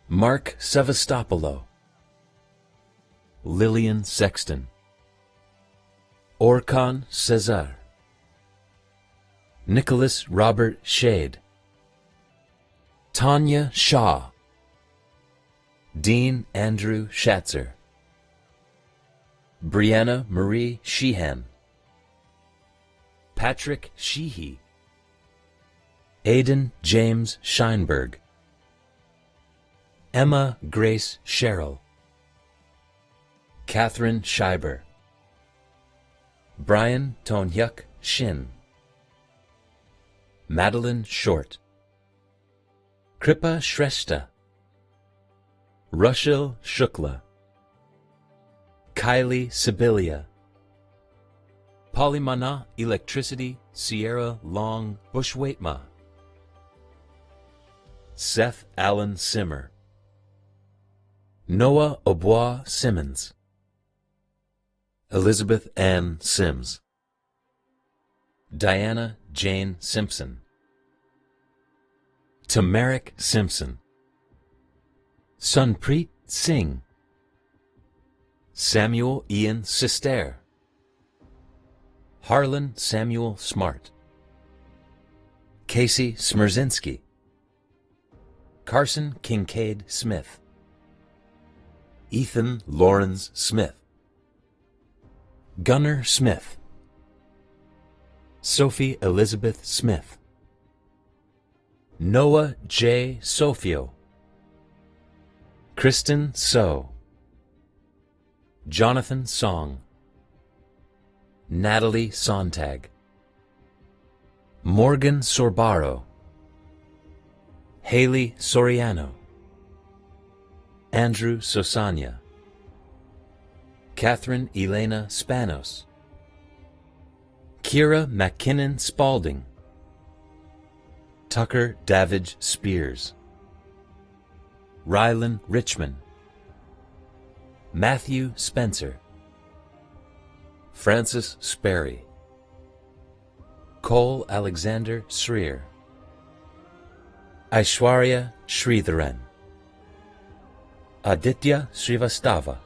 S4: Mark Sevastopolo, Lillian Sexton, Orkan Cesar, Nicholas Robert Shade, Tanya Shaw, Dean Andrew Schatzer, Brianna Marie Sheehan, Patrick Sheehy, Aidan James Scheinberg, Emma Grace Sherrill, Catherine Scheiber, Brian Tonhyuk Shin, Madeline Short, Kripa Shrestha, Rushil Shukla, Kylie Sibilia, Polymana Electricity Sierra Long Bushwaitma, Seth Allen Simmer, Noah Aubois Simmons, Elizabeth Ann Sims, Diana Jane Simpson, Tamarick Simpson, Sunpreet Singh, Samuel Ian Sister, Harlan Samuel Smart, Casey Smerzinski, Carson Kincaid Smith, Ethan Lawrence Smith, Gunnar Smith, Sophie Elizabeth Smith, Noah J. Sofio, Kristen So, Jonathan Song, Natalie Sontag, Morgan Sorbaro, Haley Soriano, Andrew Sosanya, Catherine Elena Spanos, Kira McKinnon Spalding, Tucker Davidge Spears, Rylan Richmond, Matthew Spencer, Francis Sperry, Cole Alexander Sreer, Aishwarya Sridharan, Aditya Srivastava,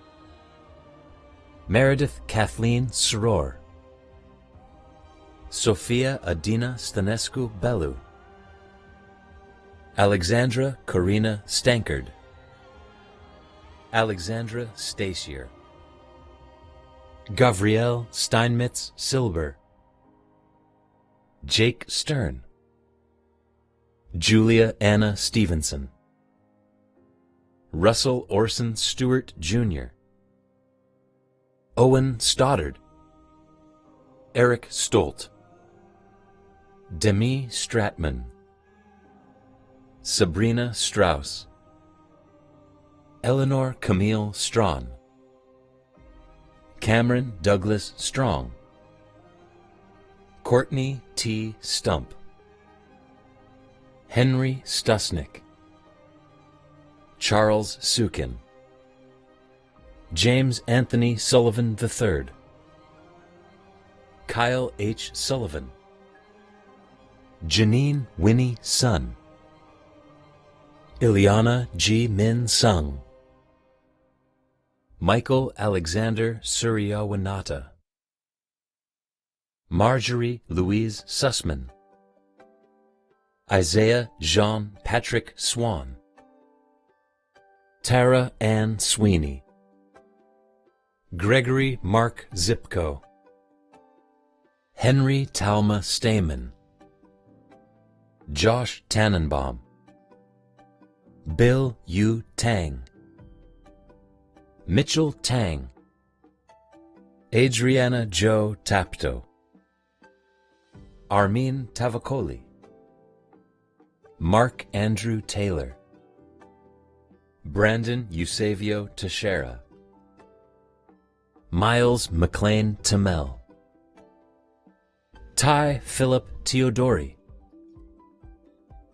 S4: Meredith Kathleen Soror, Sophia Adina Stanescu Bellu, Alexandra Corina Stankard, Alexandra Stasier, Gavriel Steinmetz Silber, Jake Stern, Julia Anna Stevenson, Russell Orson Stewart Jr., Owen Stoddard, Eric Stolt, Demi Stratman, Sabrina Strauss, Eleanor Camille Strawn, Cameron Douglas Strong, Courtney T. Stump, Henry Stusnick, Charles Sukin, James Anthony Sullivan III, Kyle H. Sullivan, Janine Winnie Sun, Ileana G. Min Sung, Michael Alexander Suryawanata, Marjorie Louise Sussman, Isaiah Jean Patrick Swan, Tara Ann Sweeney, Gregory Mark Zipko, Henry Talma Stamen, Josh Tannenbaum, Bill Yu Tang, Mitchell Tang, Adriana Jo Tapto, Armin Tavakoli, Mark Andrew Taylor, Brandon Eusebio Teixeira, Miles McLean Tamel, Ty Philip Teodori,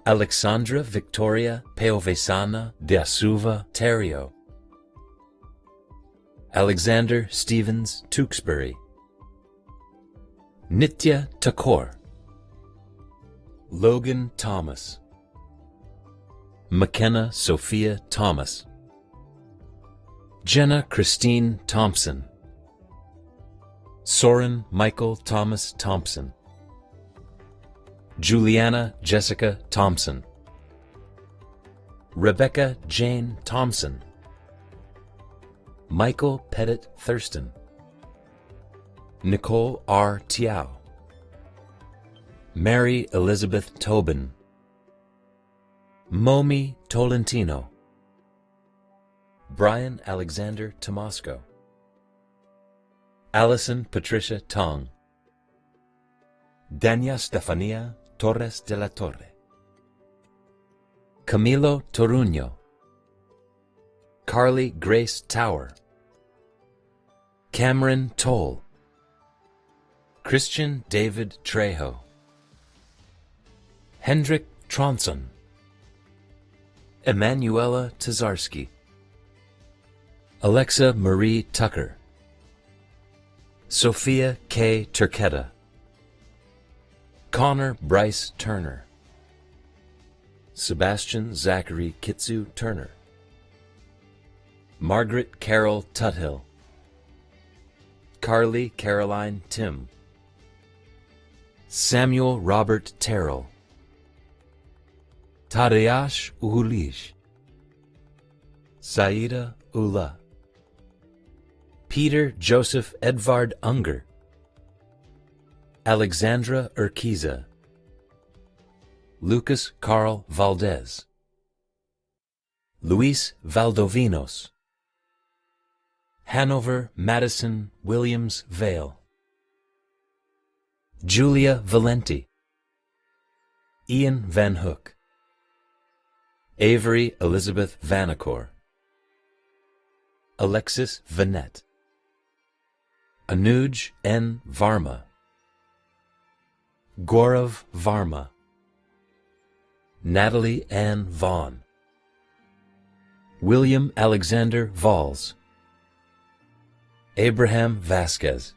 S4: Alexandra Victoria Peovesana de Asuva Terrio, Alexander Stevens Tewksbury, Nitya Thakur, Logan Thomas, McKenna Sophia Thomas, Jenna Christine Thompson, Soren Michael Thomas Thompson, Juliana Jessica Thompson, Rebecca Jane Thompson, Michael Pettit Thurston, Nicole R. Tiao, Mary Elizabeth Tobin, Momi Tolentino, Brian Alexander Tomasco, Allison Patricia Tong, Dania Stefania Torres de la Torre, Camilo Toruño, Carly Grace Tower, Cameron Toll, Christian David Trejo, Hendrik Tronson, Emanuela Tazarski, Alexa Marie Tucker, Sophia K. Turketta, Connor Bryce Turner, Sebastian Zachary Kitsu Turner, Margaret Carol Tuthill, Carly Caroline Tim, Samuel Robert Terrell, Tadayash Uhulish, Saida Ullah, Peter Joseph Edvard Unger, Alexandra Urquiza, Lucas Carl Valdez, Luis Valdovinos, Hanover Madison Williams Vale, Julia Valenti, Ian Van Hook, Avery Elizabeth Vanacore, Alexis Vanette, Anuj N. Varma, Gaurav Varma, Natalie Ann Vaughn, William Alexander Valls, Abraham Vasquez,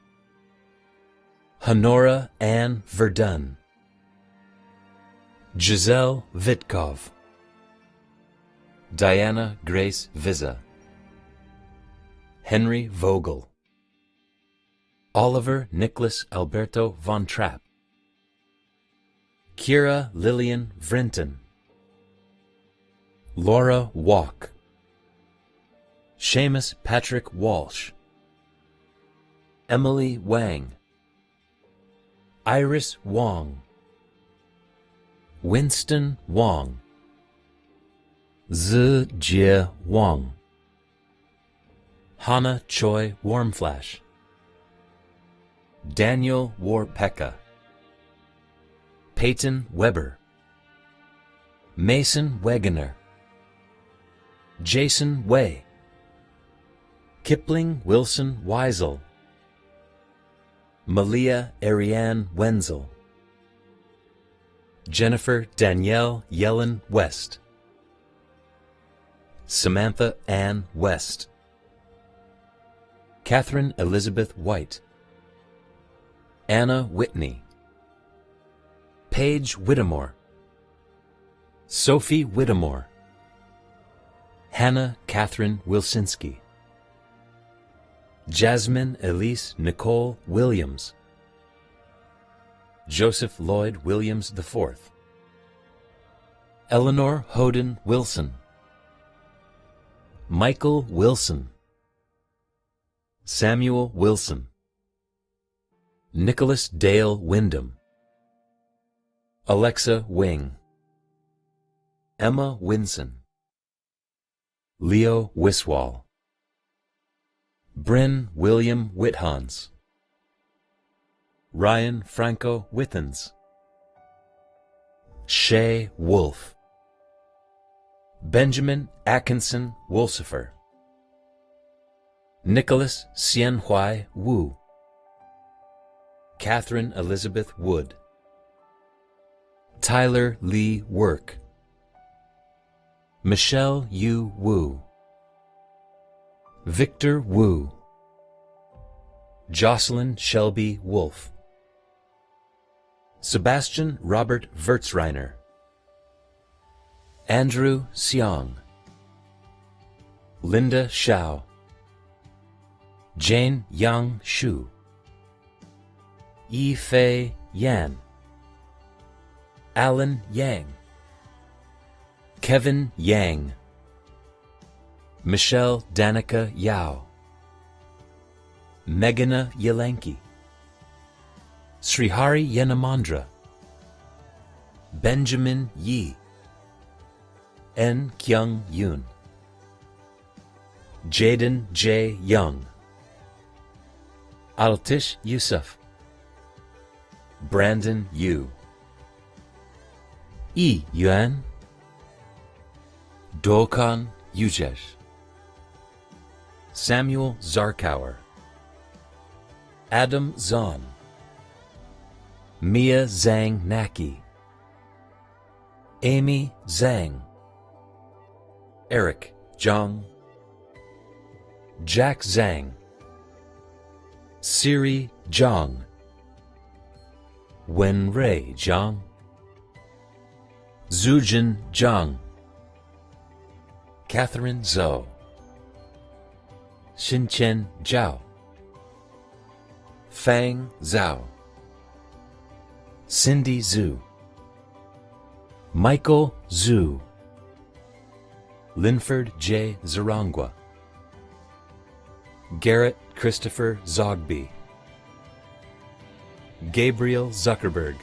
S4: Honora Ann Verdun, Giselle Vitkov, Diana Grace Visa, Henry Vogel, Oliver Nicholas Alberto von Trapp, Kira Lillian Vrinton, Laura Walk, Seamus Patrick Walsh, Emily Wang, Iris Wong, Winston Wong, Zijie Wong, Hannah Choi Warmflash, Daniel Warpeka, Peyton Weber, Mason Wegener, Jason Way, Kipling Wilson Weisel, Malia Ariane Wenzel, Jennifer Danielle Yellen West, Samantha Ann West, Catherine Elizabeth White, Anna Whitney, Paige Whittemore, Sophie Whittemore, Hannah Catherine Wilsinski, Jasmine Elise Nicole Williams, Joseph Lloyd Williams IV, Eleanor Hoden Wilson, Michael Wilson, Samuel Wilson, Nicholas Dale Wyndham, Alexa Wing, Emma Winson, Leo Wiswall, Bryn William Whithans, Ryan Franco Withens, Shay Wolfe, Benjamin Atkinson Wolsifer, Nicholas Xianhuai Wu, Catherine Elizabeth Wood, Tyler Lee Work, Michelle Yu Wu, Victor Wu, Jocelyn Shelby Wolfe, Sebastian Robert Wertzreiner, Andrew Seong, Linda Shao, Jane Yang Shu, Yi Fei Yan, Alan Yang, Kevin Yang, Michelle Danica Yao, Meghana Yelanki, Srihari Yenamandra, Benjamin Yi, N. Kyung Yoon, Jaden J. Young, Altish Yusuf, Brandon Yu, Yi Yuan, Dokkan Yujesh, Samuel Zarkauer, Adam Zahn, Mia Zhang Naki, Amy Zhang, Eric Zhang, Jack Zhang, Siri Zhang, Wenrei Zhang, Zujin Zhang, Catherine Zhou, Xinchen Zhao, Fang Zhao, Cindy Zhu, Michael Zhu, Linford J. Zarangwa, Garrett Christopher Zogby, Gabriel Zuckerberg,